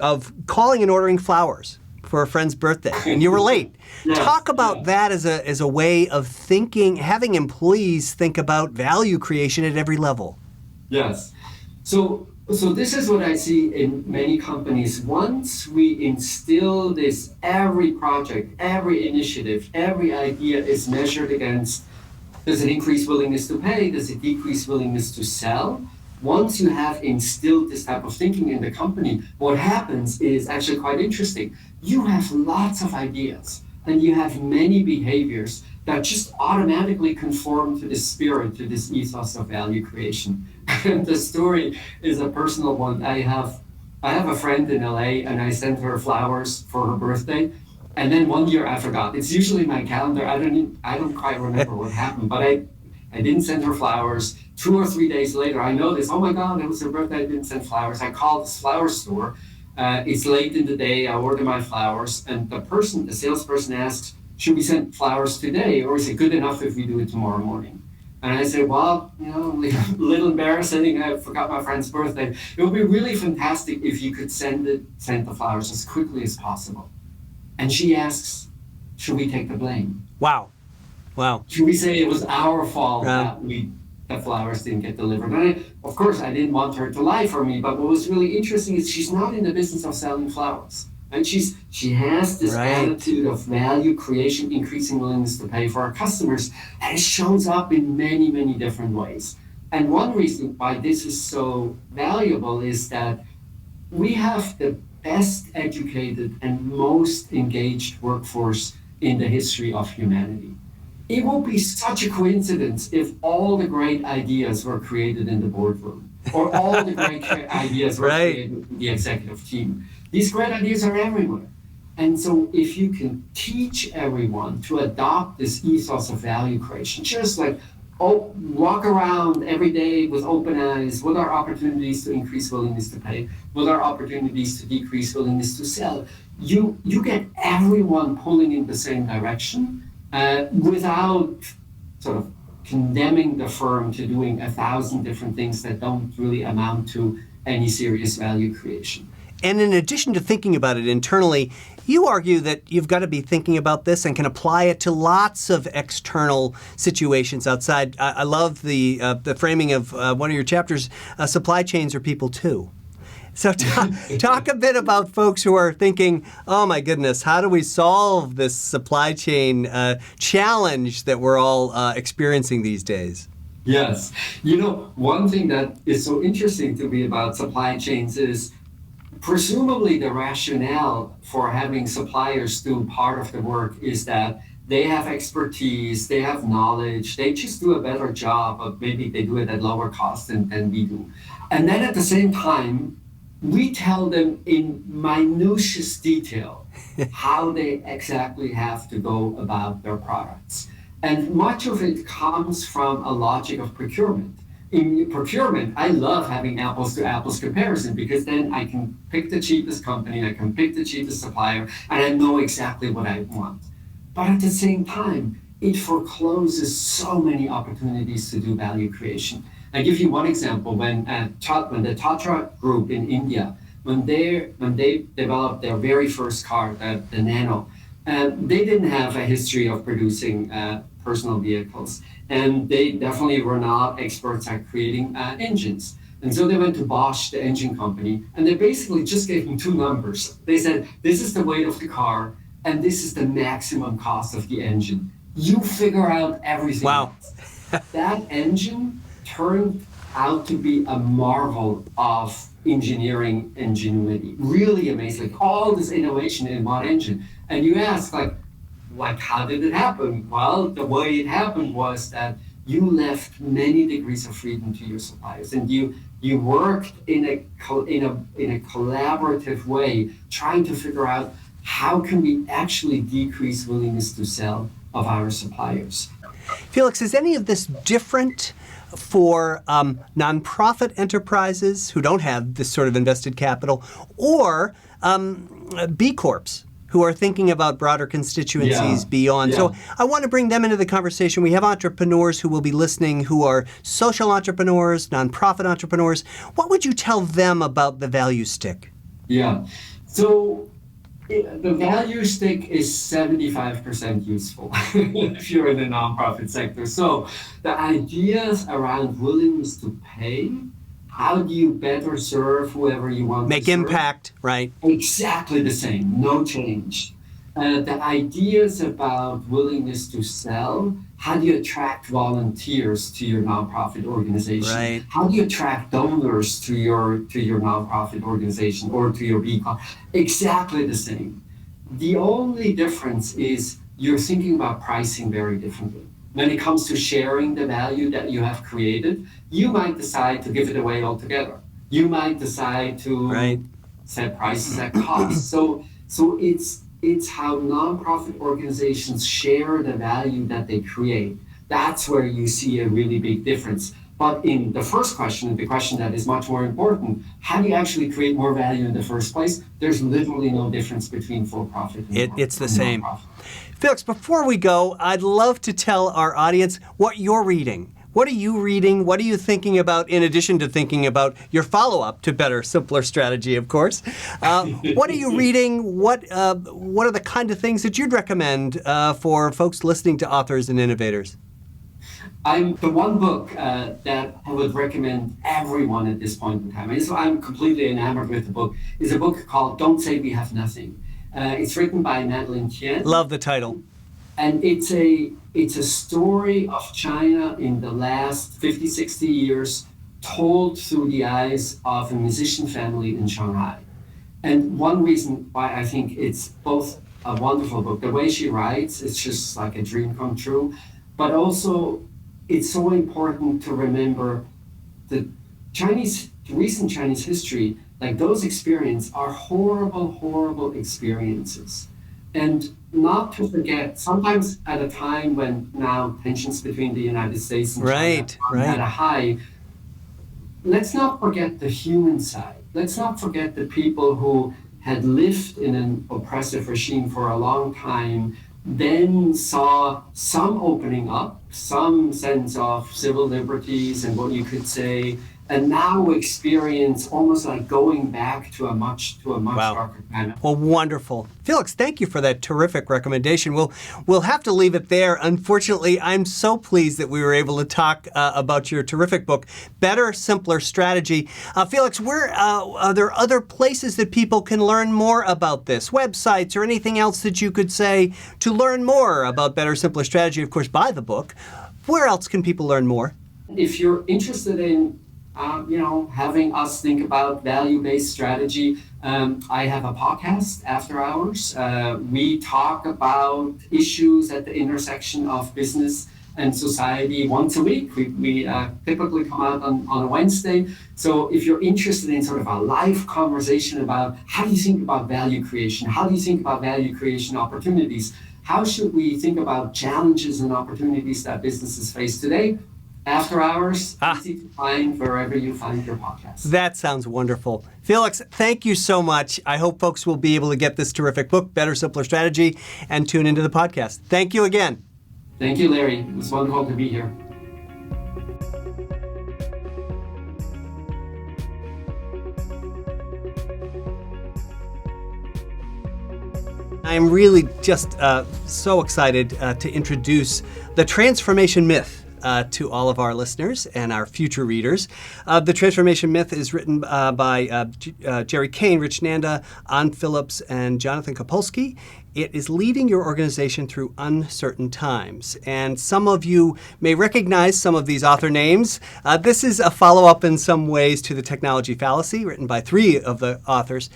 of calling and ordering flowers for a friend's birthday, and you were late. Yes, Talk about that as a way of thinking, having employees think about value creation at every level. Yes. So So this is what I see in many companies. Once we instill this, every project, every initiative, every idea is measured against, does it increase willingness to pay? Does it decrease willingness to sell? Once you have instilled this type of thinking in the company, what happens is actually quite interesting. You have lots of ideas and you have many behaviors that just automatically conform to this spirit, to this ethos of value creation. And the story is a personal one. I have a friend in LA and I sent her flowers for her birthday. And then one year I forgot. It's usually my calendar. I don't quite remember what happened, but I didn't send her flowers. 2 or 3 days later, I noticed, oh my God, it was her birthday, I didn't send flowers. I called this flower store. It's late in the day, I order my flowers, and the salesperson asks, should we send flowers today, or is it good enough if we do it tomorrow morning? And I said, well, a little embarrassing, I forgot my friend's birthday. It would be really fantastic if you could send the flowers as quickly as possible. And she asks, should we take the blame? Wow. Should we say it was our fault that the flowers didn't get delivered? And of course, I didn't want her to lie for me, but what was really interesting is she's not in the business of selling flowers. And she has this attitude of value creation, increasing willingness to pay for our customers, and it shows up in many, many different ways. And one reason why this is so valuable is that we have the best educated and most engaged workforce in the history of humanity. It would be such a coincidence if all the great ideas were created in the boardroom, or all the great ideas were created in the executive team. These great ideas are everywhere. And so if you can teach everyone to adopt this ethos of value creation, just like walk around every day with open eyes, what are opportunities to increase willingness to pay? What are opportunities to decrease willingness to sell? You get everyone pulling in the same direction without sort of condemning the firm to doing 1,000 different things that don't really amount to any serious value creation. And in addition to thinking about it internally, you argue that you've got to be thinking about this and can apply it to lots of external situations outside. I love the framing of one of your chapters, supply chains are people too. So talk a bit about folks who are thinking, oh my goodness, how do we solve this supply chain challenge that we're all experiencing these days? Yes. One thing that is so interesting to me about supply chains is presumably the rationale for having suppliers do part of the work is that they have expertise, they have knowledge, they just do a better job, but maybe they do it at lower cost than we do. And then at the same time, we tell them in minutious detail how they exactly have to go about their products. And much of it comes from a logic of procurement. In procurement, I love having apples to apples comparison because then I can pick the cheapest company, I can pick the cheapest supplier, and I know exactly what I want. But at the same time, it forecloses so many opportunities to do value creation. I'll give you one example. When the Tata group in India, when they developed their very first car, the Nano, they didn't have a history of producing personal vehicles. And they definitely were not experts at creating engines. And so they went to Bosch, the engine company, and they basically just gave them 2 numbers. They said, this is the weight of the car, and this is the maximum cost of the engine. You figure out everything. Wow. That engine turned out to be a marvel of engineering ingenuity. Really amazing. All this innovation in one engine. And you ask, how did it happen? Well, the way it happened was that you left many degrees of freedom to your suppliers, and you worked in a collaborative way, trying to figure out how can we actually decrease willingness to sell of our suppliers. Felix, is any of this different for nonprofit enterprises who don't have this sort of invested capital, or B Corps who are thinking about broader constituencies beyond? Yeah. So I want to bring them into the conversation. We have entrepreneurs who will be listening who are social entrepreneurs, nonprofit entrepreneurs. What would you tell them about the value stick? Yeah. So the value stick is 75% useful if you're in the nonprofit sector. So the ideas around willingness to pay, how do you better serve whoever you want Make to serve? impact, right? Exactly the same, no change. The ideas about willingness to sell, how do you attract volunteers to your nonprofit organization? Right. How do you attract donors to your nonprofit organization or to your B Corp? Exactly the same. The only difference is you're thinking about pricing very differently. When it comes to sharing the value that you have created, you might decide to give it away altogether. You might decide to set prices at cost. So it's how nonprofit organizations share the value that they create. That's where you see a really big difference. But in the first question, the question that is much more important, how do you actually create more value in the first place? There's literally no difference between for-profit and It's the same. nonprofit. Felix, before we go, I'd love to tell our audience what you're reading. What are you reading? What are you thinking about in addition to thinking about your follow-up to Better, Simpler Strategy, of course? What are you reading? What are the kind of things that you'd recommend for folks listening to Authors and Innovators? The one book that I would recommend everyone at this point in time, and so I'm completely enamored with the book, is a book called Don't Say We Have Nothing. It's written by Matt Mottola. Love the title. And it's a story of China in the last 50, 60 years, told through the eyes of a musician family in Shanghai. And one reason why I think it's both a wonderful book, the way she writes, it's just like a dream come true, but also it's so important to remember the recent Chinese history, like those experiences are horrible, horrible experiences. And not to forget, sometimes at a time when now tensions between the United States and China are at a high, let's not forget the human side. Let's not forget the people who had lived in an oppressive regime for a long time, then saw some opening up, some sense of civil liberties and what you could say, and now experience almost like going back to a much darker time. Well, wonderful. Felix, thank you for that terrific recommendation. We'll have to leave it there. Unfortunately, I'm so pleased that we were able to talk about your terrific book, Better, Simpler Strategy. Felix, are there other places that people can learn more about this? Websites or anything else that you could say to learn more about Better, Simpler Strategy? Of course, buy the book. Where else can people learn more? If you're interested in having us think about value-based strategy. I have a podcast, After Hours. We talk about issues at the intersection of business and society once a week. We typically come out on a Wednesday. So if you're interested in sort of a live conversation about how do you think about value creation? How do you think about value creation opportunities? How should we think about challenges and opportunities that businesses face today? After Hours, easy to find wherever you find your podcast. That sounds wonderful. Felix, thank you so much. I hope folks will be able to get this terrific book, Better, Simpler Strategy, and tune into the podcast. Thank you again. Thank you, Larry. It was wonderful to be here. I am really just so excited to introduce the transformation myth to all of our listeners and our future readers. The Transformation Myth is written by Gerald Kane, Rich Nanda, Anh Phillips, and Jonathan Kopolsky. It is leading your organization through uncertain times. And some of you may recognize some of these author names. This is a follow-up in some ways to The Technology Fallacy, written by three of the authors,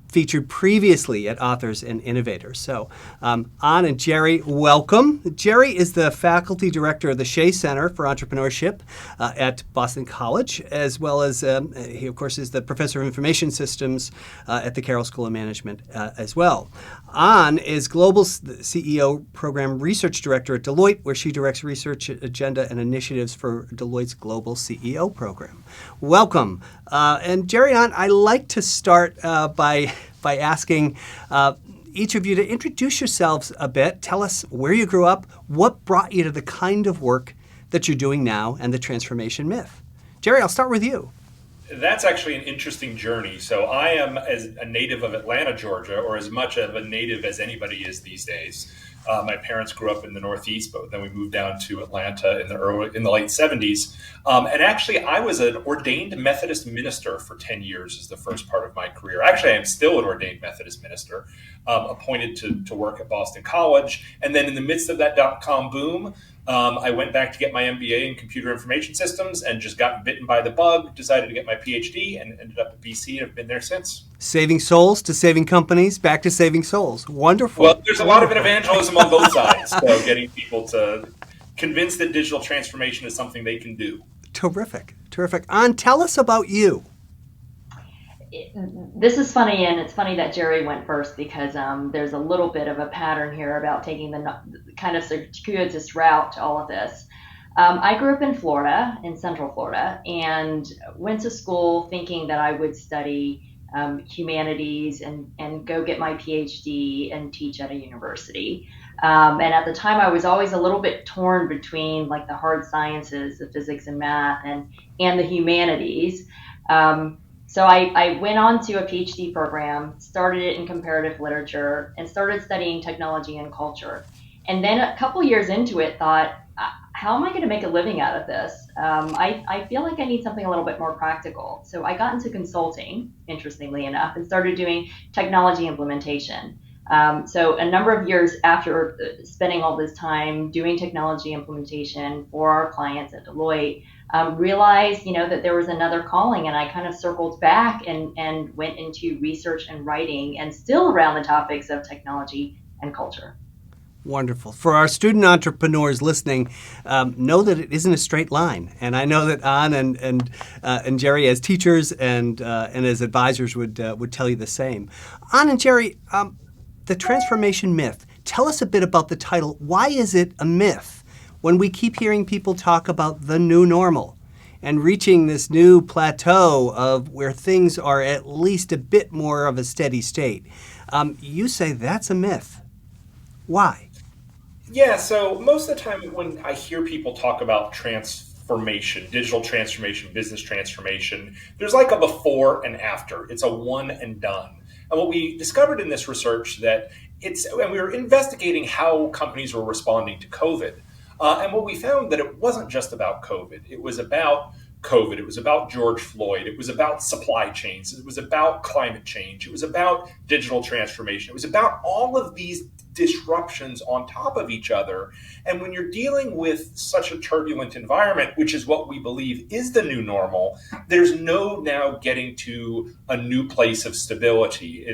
featured previously at Authors and Innovators. So, Anh and Jerry, welcome. Jerry is the faculty director of the Shea Center for Entrepreneurship at Boston College, as well as he, of course, is the professor of information systems at the Carroll School of Management as well. Anh is Global CEO Program Research Director at Deloitte, where she directs research agenda and initiatives for Deloitte's Global CEO Program. Welcome. And Jerry, Anh, I like to start by asking each of you to introduce yourselves a bit. Tell us where you grew up, what brought you to the kind of work that you're doing now, and the transformation myth. Jerry, I'll start with you. That's actually an interesting journey. So I am as a native of Atlanta, Georgia, or as much of a native as anybody is these days. My parents grew up in the Northeast, but then we moved down to Atlanta in the late 70s. And actually, I was an ordained Methodist minister for 10 years as the first part of my career. Actually, I am still an ordained Methodist minister, appointed to work at Boston College. And then in the midst of that dot-com boom, I went back to get my MBA in computer information systems and just got bitten by the bug, decided to get my PhD, and ended up at BC and have been there since. Saving souls to saving companies, back to saving souls. Wonderful. Well, there's a lot of evangelism on both sides. So getting people to convince that digital transformation is something they can do. Terrific. Anh, tell us about you. This is funny, and it's funny that Jerry went first because there's a little bit of a pattern here about taking the kind of circuitous route to all of this. I grew up in Florida, in Central Florida, and went to school thinking that I would study humanities and go get my PhD and teach at a university. And at the time, I was always a little bit torn between like the hard sciences, the physics and math, and the humanities. So I went on to a PhD program, started it in comparative literature, and started studying technology and culture. And then a couple years into it, thought, how am I going to make a living out of this? I feel like I need something a little bit more practical. So I got into consulting, interestingly enough, and started doing technology implementation. So a number of years after spending all this time doing technology implementation for our clients at Deloitte, realized, that there was another calling, and I kind of circled back and went into research and writing, and still around the topics of technology and culture. Wonderful. For our student entrepreneurs listening, know that it isn't a straight line, and I know that Anh and Jerry, as teachers and as advisors, would tell you the same. Anh and Jerry, the transformation myth. Tell us a bit about the title. Why is it a myth? When we keep hearing people talk about the new normal and reaching this new plateau of where things are at least a bit more of a steady state, you say that's a myth. Why? Yeah, so most of the time when I hear people talk about transformation, digital transformation, business transformation, there's like a before and after. It's a one and done. And what we discovered in this research and we were investigating how companies were responding to COVID. And what we found that it wasn't just about COVID. It was about COVID. It was about George Floyd. It was about supply chains. It was about climate change. It was about digital transformation. It was about all of these disruptions on top of each other. And when you're dealing with such a turbulent environment, which is what we believe is the new normal, there's no now getting to a new place of stability.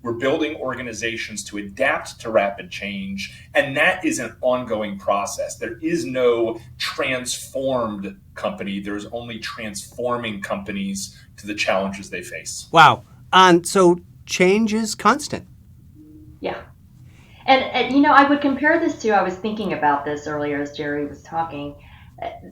We're building organizations to adapt to rapid change, and that is an ongoing process. There is no transformed company. There's only transforming companies to the challenges they face. Wow. So change is constant. Yeah. And I would compare this to, I was thinking about this earlier as Jerry was talking,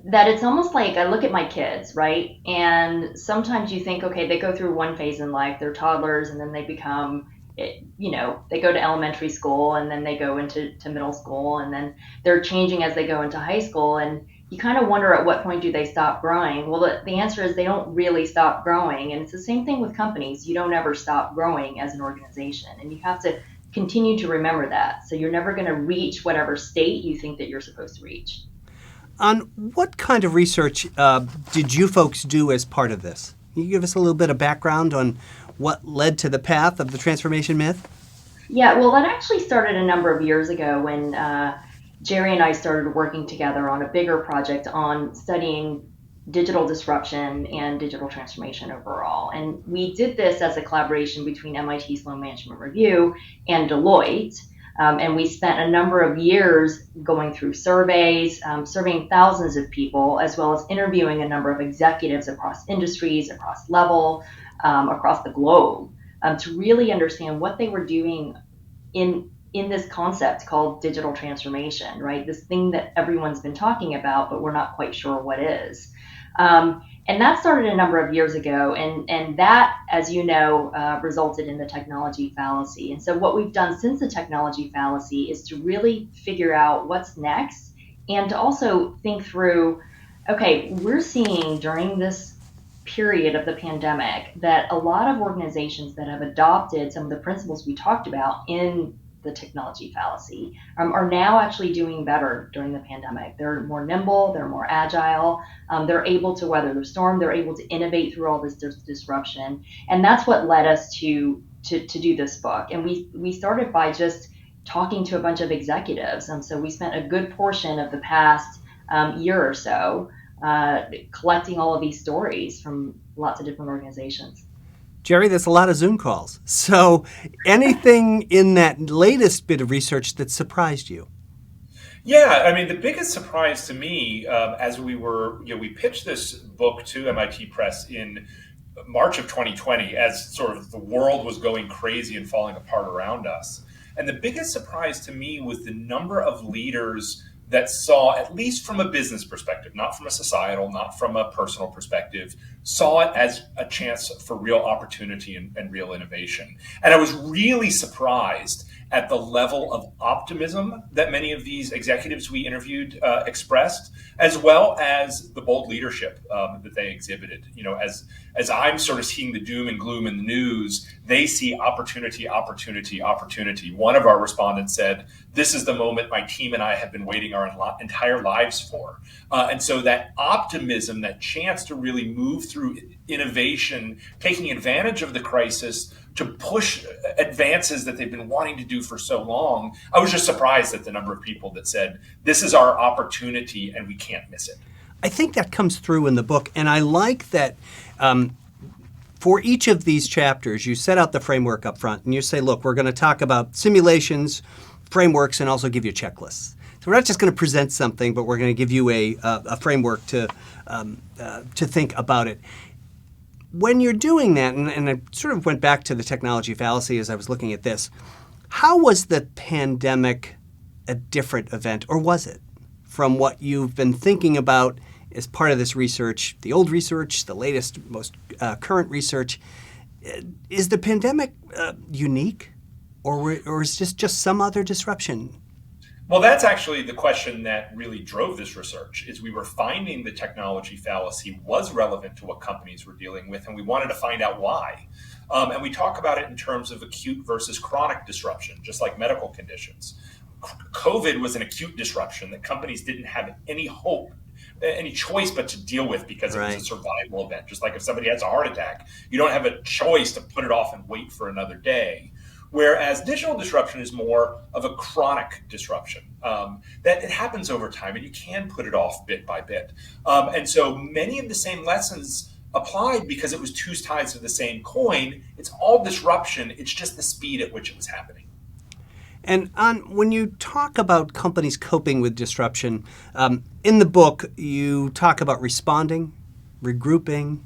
that it's almost like I look at my kids, right? And sometimes you think, okay, they go through one phase in life, they're toddlers, and then they become, they go to elementary school, and then they go into middle school, and then they're changing as they go into high school. And you kind of wonder at what point do they stop growing? Well, the answer is they don't really stop growing. And it's the same thing with companies. You don't ever stop growing as an organization. And you have to continue to remember that. So you're never going to reach whatever state you think that you're supposed to reach. What kind of research did you folks do as part of this? Can you give us a little bit of background on what led to the path of the transformation myth? Yeah, well, that actually started a number of years ago when Jerry and I started working together on a bigger project on studying digital disruption and digital transformation overall. And we did this as a collaboration between MIT Sloan Management Review and Deloitte. And we spent a number of years going through surveys, surveying thousands of people, as well as interviewing a number of executives across industries, across level, across the globe, to really understand what they were doing in this concept called digital transformation, right? This thing that everyone's been talking about, but we're not quite sure what is. And that started a number of years ago, and that, as you know, resulted in the technology fallacy. And so what we've done since the technology fallacy is to really figure out what's next, and to also think through, okay, we're seeing during this period of the pandemic that a lot of organizations that have adopted some of the principles we talked about in the technology fallacy, are now actually doing better during the pandemic. They're more nimble, they're more agile, they're able to weather the storm, they're able to innovate through all this disruption. And that's what led us to do this book. And we started by just talking to a bunch of executives. And so we spent a good portion of the past year or so collecting all of these stories from lots of different organizations. Jerry, there's a lot of Zoom calls. So anything in that latest bit of research that surprised you? Yeah, I mean, the biggest surprise to me as we pitched this book to MIT Press in March of 2020 as sort of the world was going crazy and falling apart around us. And the biggest surprise to me was the number of leaders that saw, at least from a business perspective, not from a societal, not from a personal perspective, saw it as a chance for real opportunity and real innovation. And I was really surprised at the level of optimism that many of these executives we interviewed expressed, as well as the bold leadership that they exhibited. You know, as I'm sort of seeing the doom and gloom in the news, they see opportunity, opportunity, opportunity. One of our respondents said, "This is the moment my team and I have been waiting our entire lives for." And so that optimism, that chance to really move through innovation, taking advantage of the crisis to push advances that they've been wanting to do for so long, I was just surprised at the number of people that said, this is our opportunity and we can't miss it. I think that comes through in the book, and I like that for each of these chapters, you set out the framework up front, and you say, look, we're going to talk about simulations, frameworks, and also give you checklists. So we're not just going to present something, but we're going to give you a framework to think about it. When you're doing that, and I sort of went back to the technology fallacy as I was looking at this, how was the pandemic a different event, or was it, from what you've been thinking about as part of this research, the old research, the latest, most current research? Is the pandemic unique, or is this just some other disruption? Well, that's actually the question that really drove this research, is we were finding the technology fallacy was relevant to what companies were dealing with, and we wanted to find out why. And we talk about it in terms of acute versus chronic disruption, just like medical conditions. COVID was an acute disruption that companies didn't have any hope, any choice but to deal with because it was a survival event. Just like if somebody has a heart attack, you don't have a choice to put it off and wait for another day. Whereas digital disruption is more of a chronic disruption, that it happens over time and you can put it off bit by bit. And so many of the same lessons applied because it was two sides of the same coin. It's all disruption. It's just the speed at which it was happening. And when you talk about companies coping with disruption, in the book, you talk about responding, regrouping,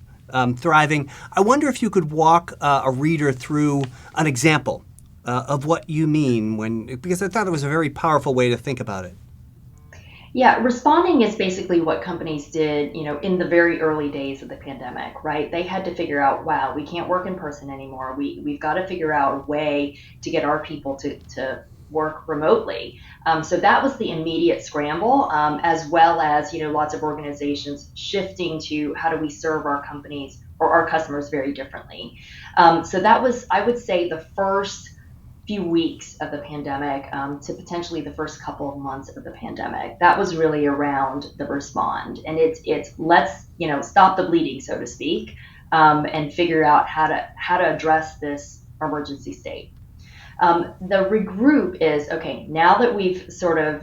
thriving. I wonder if you could walk a reader through an example of what you mean because I thought it was a very powerful way to think about it. Yeah, responding is basically what companies did, in the very early days of the pandemic, right? They had to figure out, wow, we can't work in person anymore. We've got to figure out a way to get our people to work remotely. So that was the immediate scramble, as well as, lots of organizations shifting to how do we serve our companies or our customers very differently. So that was, I would say, the first few weeks of the pandemic to potentially the first couple of months of the pandemic. That was really around the respond. And it's let's, stop the bleeding, so to speak, and figure out how to address this emergency state. The regroup is, okay, now that we've sort of,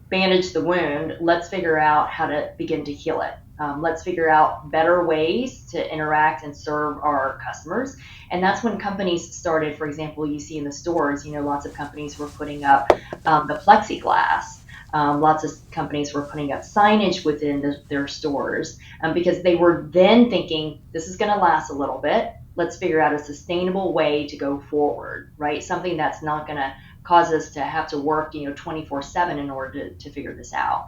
bandaged the wound, let's figure out how to begin to heal it. Let's figure out better ways to interact and serve our customers. And that's when companies started, for example, you see in the stores, lots of companies were putting up the plexiglass. Lots of companies were putting up signage within their stores because they were then thinking, this is going to last a little bit. Let's figure out a sustainable way to go forward, right? Something that's not going to cause us to have to work, 24/7 in order to figure this out.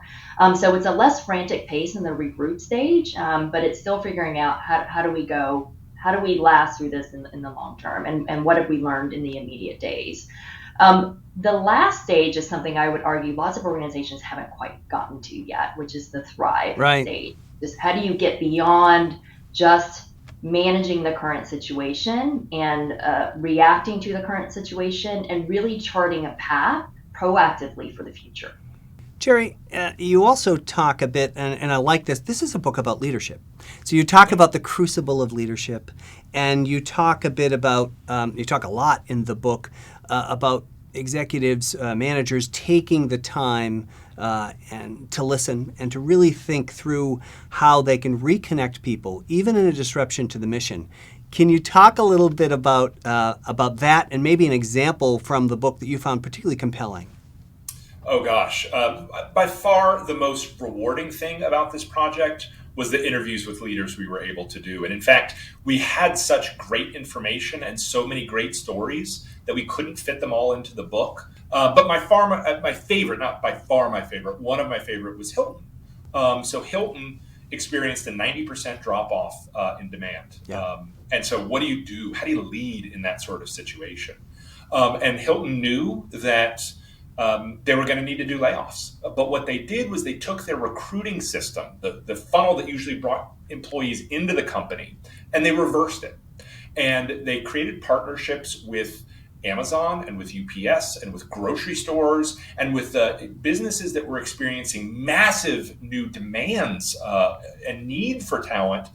So it's a less frantic pace in the regroup stage, but it's still figuring out how do we last through this in the long term, and what have we learned in the immediate days. The last stage is something I would argue lots of organizations haven't quite gotten to yet, which is the thrive stage. Just how do you get beyond just managing the current situation and reacting to the current situation and really charting a path proactively for the future. Jerry, you also talk a bit, and I like this. This is a book about leadership. So you talk about the crucible of leadership, and you talk a bit about, you talk a lot in the book about executives, managers taking the time and to listen and to really think through how they can reconnect people, even in a disruption to the mission. Can you talk a little bit about that and maybe an example from the book that you found particularly compelling? Oh gosh, by far the most rewarding thing about this project was the interviews with leaders we were able to do. And in fact, we had such great information and so many great stories that we couldn't fit them all into the book. But my favorite, not by far my favorite, one of my favorite was Hilton. So Hilton experienced a 90% drop off in demand. Yeah. And so what do you do? How do you lead in that sort of situation? And Hilton knew that they were going to need to do layoffs. But what they did was they took their recruiting system, the funnel that usually brought employees into the company, and they reversed it. And they created partnerships with Amazon and with UPS and with grocery stores and with businesses that were experiencing massive new demands and need for talent.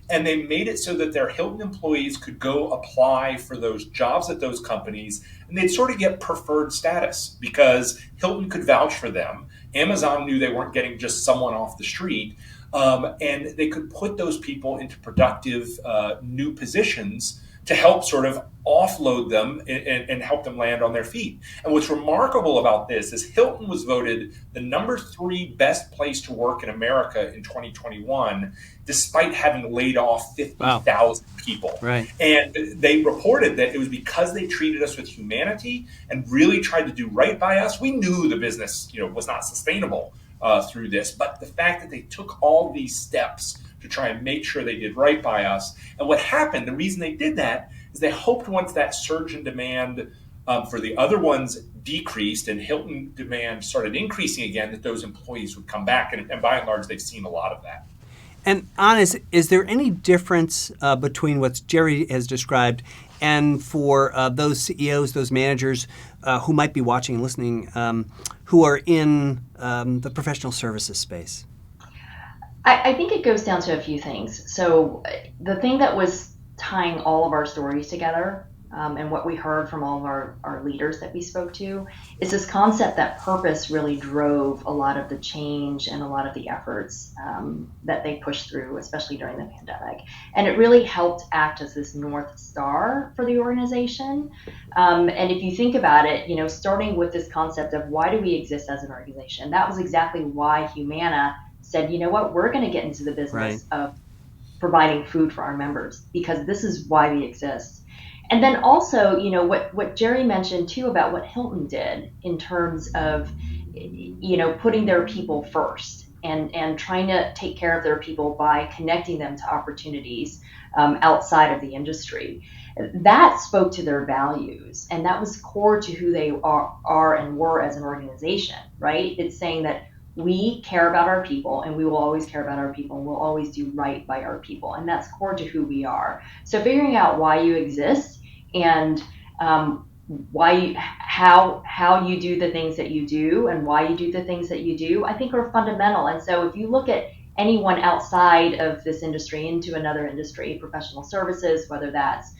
And they made it so that their Hilton employees could go apply for those jobs at those companies, and they'd sort of get preferred status because Hilton could vouch for them. Amazon knew they weren't getting just someone off the street, and they could put those people into productive new positions to help sort of offload them and help them land on their feet. And what's remarkable about this is Hilton was voted the number 3 best place to work in America in 2021, despite having laid off 50,000 people. Right. And they reported that it was because they treated us with humanity and really tried to do right by us. We knew the business, was not sustainable through this, but the fact that they took all these steps to try and make sure they did right by us. And what happened, the reason they did that is they hoped once that surge in demand for the other ones decreased and Hilton demand started increasing again, that those employees would come back. And by and large, they've seen a lot of that. And Anh, is there any difference between what Jerry has described and for those CEOs, those managers who might be watching and listening, who are in the professional services space? I think it goes down to a few things. So the thing that was tying all of our stories together and what we heard from all of our leaders that we spoke to is this concept that purpose really drove a lot of the change and a lot of the efforts that they pushed through, especially during the pandemic. And it really helped act as this North Star for the organization. And if you think about it, starting with this concept of why do we exist as an organization, that was exactly why Humana said, you know what, we're going to get into the business of providing food for our members because this is why we exist. And then also, what Jerry mentioned too about what Hilton did in terms of, putting their people first and trying to take care of their people by connecting them to opportunities outside of the industry. That spoke to their values, and that was core to who they are and were as an organization, right? It's saying that we care about our people and we will always care about our people and we'll always do right by our people. And that's core to who we are. So figuring out why you exist and how you do the things that you do and why you do the things that you do, I think are fundamental. And so if you look at anyone outside of this industry into another industry, professional services, whether that's,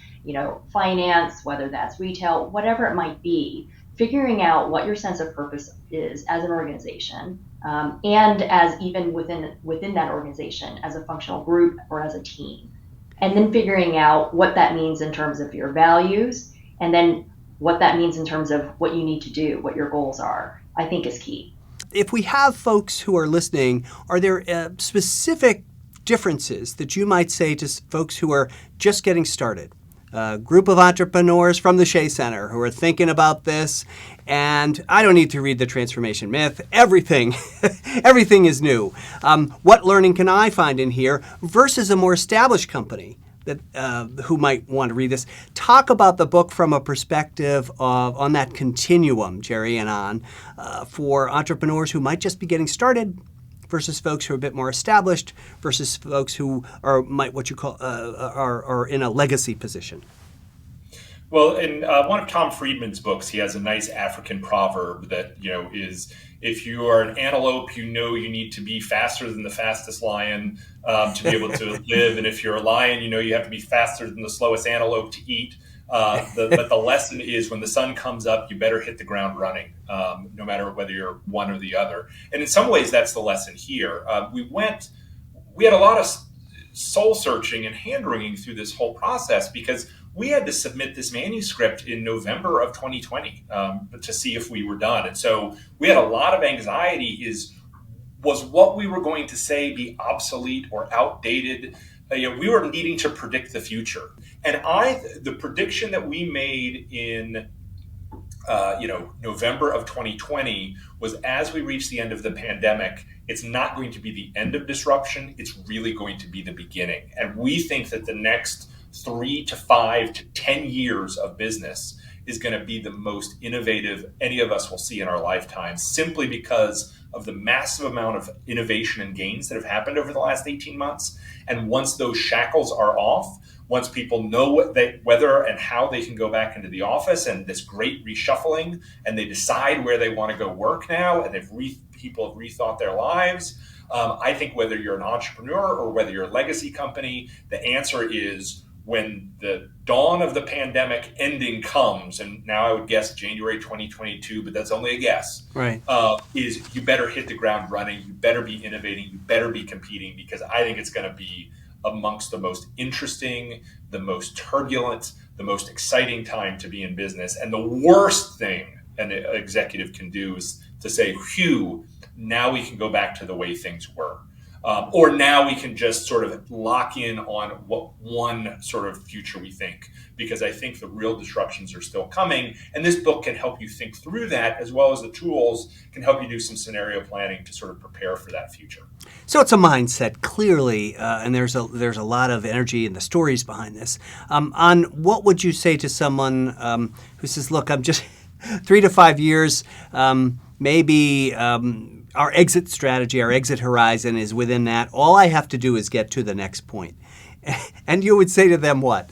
finance, whether that's retail, whatever it might be, figuring out what your sense of purpose is as an organization, and as even within that organization as a functional group or as a team. And then figuring out what that means in terms of your values, and then what that means in terms of what you need to do, what your goals are, I think is key. If we have folks who are listening, are there specific differences that you might say to folks who are just getting started? A group of entrepreneurs from the Shea Center who are thinking about this, and I don't need to read the Transformation Myth. Everything is new. What learning can I find in here versus a more established company that who might want to read this? Talk about the book from a perspective of on that continuum, Jerry and Anh, for entrepreneurs who might just be getting started, versus folks who are a bit more established versus folks who are what you call are in a legacy position? Well, in one of Tom Friedman's books, he has a nice African proverb that, is, if you are an antelope, you need to be faster than the fastest lion to be able to live. And if you're a lion, you have to be faster than the slowest antelope to eat. But the lesson is, when the sun comes up, you better hit the ground running, no matter whether you're one or the other. And in some ways, that's the lesson here. We had a lot of soul searching and hand-wringing through this whole process, because we had to submit this manuscript in November of 2020 to see if we were done. And so we had a lot of anxiety. Was what we were going to say be obsolete or outdated? We were needing to predict the future. And the prediction that we made in November of 2020 was, as we reach the end of the pandemic, it's not going to be the end of disruption. It's really going to be the beginning. And we think that the next 3 to 5 to 10 years of business is going to be the most innovative any of us will see in our lifetimes, simply because of the massive amount of innovation and gains that have happened over the last 18 months. And once those shackles are off, once people know whether and how they can go back into the office, and this great reshuffling, and they decide where they want to go work now, and people have rethought their lives, I think whether you're an entrepreneur or whether you're a legacy company, the answer is, when the dawn of the pandemic ending comes, and now I would guess January 2022, but that's only a guess, right? Is you better hit the ground running, you better be innovating, you better be competing, because I think it's going to be amongst the most interesting, the most turbulent, the most exciting time to be in business. And the worst thing an executive can do is to say, phew, now we can go back to the way things were. Or now we can just sort of lock in on what one sort of future we think, because I think the real disruptions are still coming. And this book can help you think through that, as well as the tools can help you do some scenario planning to sort of prepare for that future. So it's a mindset, clearly, and there's a lot of energy in the stories behind this. On what would you say to someone who says, look, I'm just 3 to 5 years, maybe our exit strategy, our exit horizon is within that. All I have to do is get to the next point. And you would say to them what?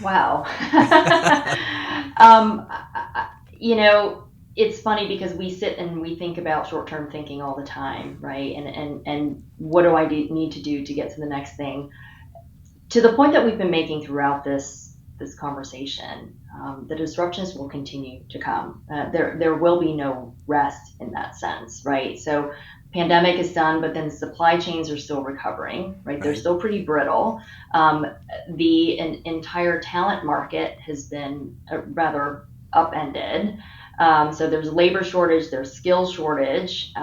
Wow. It's funny because we sit and we think about short-term thinking all the time, right? And what do I need to do to get to the next thing? To the point that we've been making throughout this conversation, the disruptions will continue to come. There will be no rest in that sense, right? So pandemic is done, but then supply chains are still recovering, right? They're still pretty brittle. The entire talent market has been rather upended. So there's labor shortage, there's skill shortage.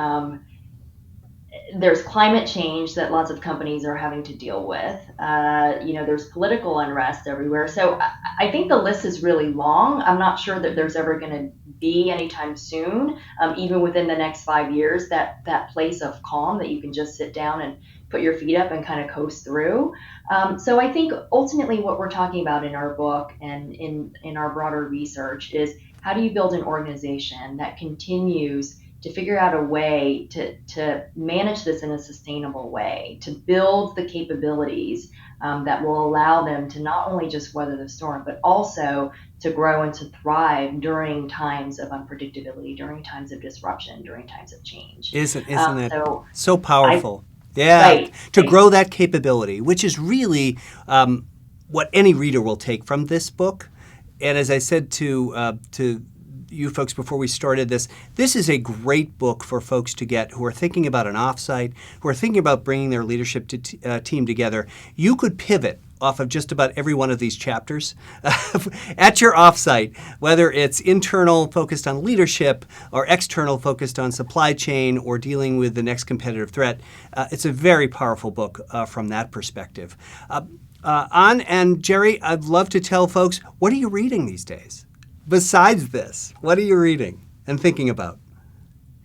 There's climate change that lots of companies are having to deal with. There's political unrest everywhere. So I think the list is really long. I'm not sure that there's ever going to be anytime soon, even within the next 5 years, that place of calm that you can just sit down and put your feet up and kind of coast through. So I think ultimately what we're talking about in our book and in our broader research is, how do you build an organization that continues to figure out a way to manage this in a sustainable way, to build the capabilities that will allow them to not only just weather the storm, but also to grow and to thrive during times of unpredictability, during times of disruption, during times of change. Isn't that so powerful? To grow that capability, which is really what any reader will take from this book. And as I said to you folks before we started this is a great book for folks to get who are thinking about an offsite, who are thinking about bringing their leadership team together. You could pivot off of just about every one of these chapters at your offsite, whether it's internal focused on leadership or external focused on supply chain or dealing with the next competitive threat. It's a very powerful book from that perspective. Anh and Jerry, I'd love to tell folks, what are you reading these days? Besides this, what are you reading and thinking about?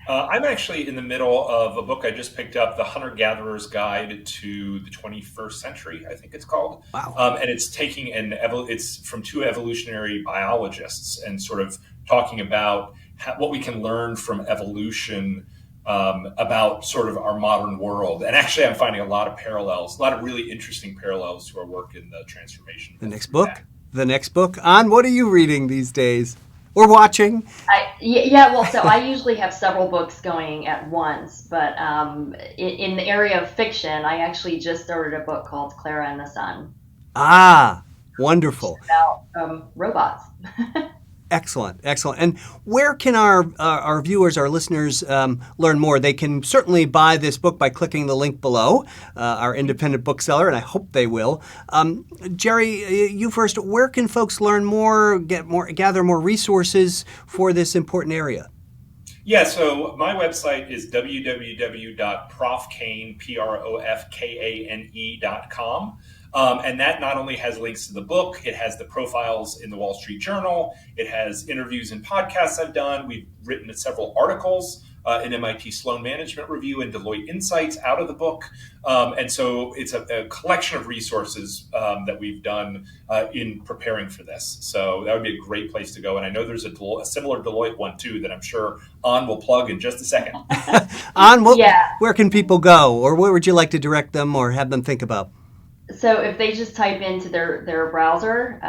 I'm actually in the middle of a book I just picked up, The Hunter-Gatherer's Guide to the 21st Century, I think it's called. Wow. And it's taking it's from 2 evolutionary biologists and sort of talking about what we can learn from evolution about sort of our modern world. And actually, I'm finding a lot of parallels, a lot of really interesting parallels to our work in the transformation. The next book. Anh, what are you reading these days or watching? So I usually have several books going at once, but in the area of fiction, I actually just started a book called Clara and the Sun. Ah, wonderful. It's about robots. Excellent. And where can our viewers, our listeners, learn more? They can certainly buy this book by clicking the link below, our independent bookseller, and I hope they will. Jerry, you first. Where can folks learn more, gather more resources for this important area? Yeah, so my website is www.profkane.com. And that not only has links to the book, it has the profiles in the Wall Street Journal. It has interviews and podcasts I've done. We've written several articles in MIT Sloan Management Review and Deloitte Insights out of the book. And so it's a collection of resources that we've done in preparing for this. So that would be a great place to go. And I know there's a similar Deloitte one too that I'm sure Anh will plug in just a second. Anh, where can people go, or where would you like to direct them or have them think about? So if they just type into their browser,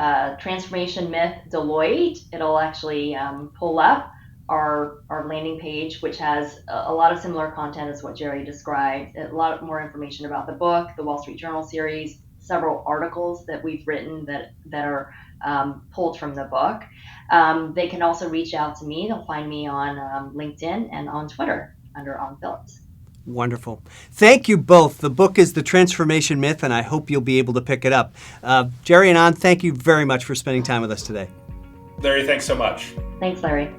Transformation Myth Deloitte, it'll actually pull up our landing page, which has a lot of similar content as what Jerry described, a lot more information about the book, the Wall Street Journal series, several articles that we've written that are pulled from the book. They can also reach out to me. They'll find me on LinkedIn and on Twitter under Anh Phillips. Wonderful. Thank you both. The book is The Transformation Myth, and I hope you'll be able to pick it up. Jerry and Anh, thank you very much for spending time with us today. Larry, thanks so much. Thanks, Larry.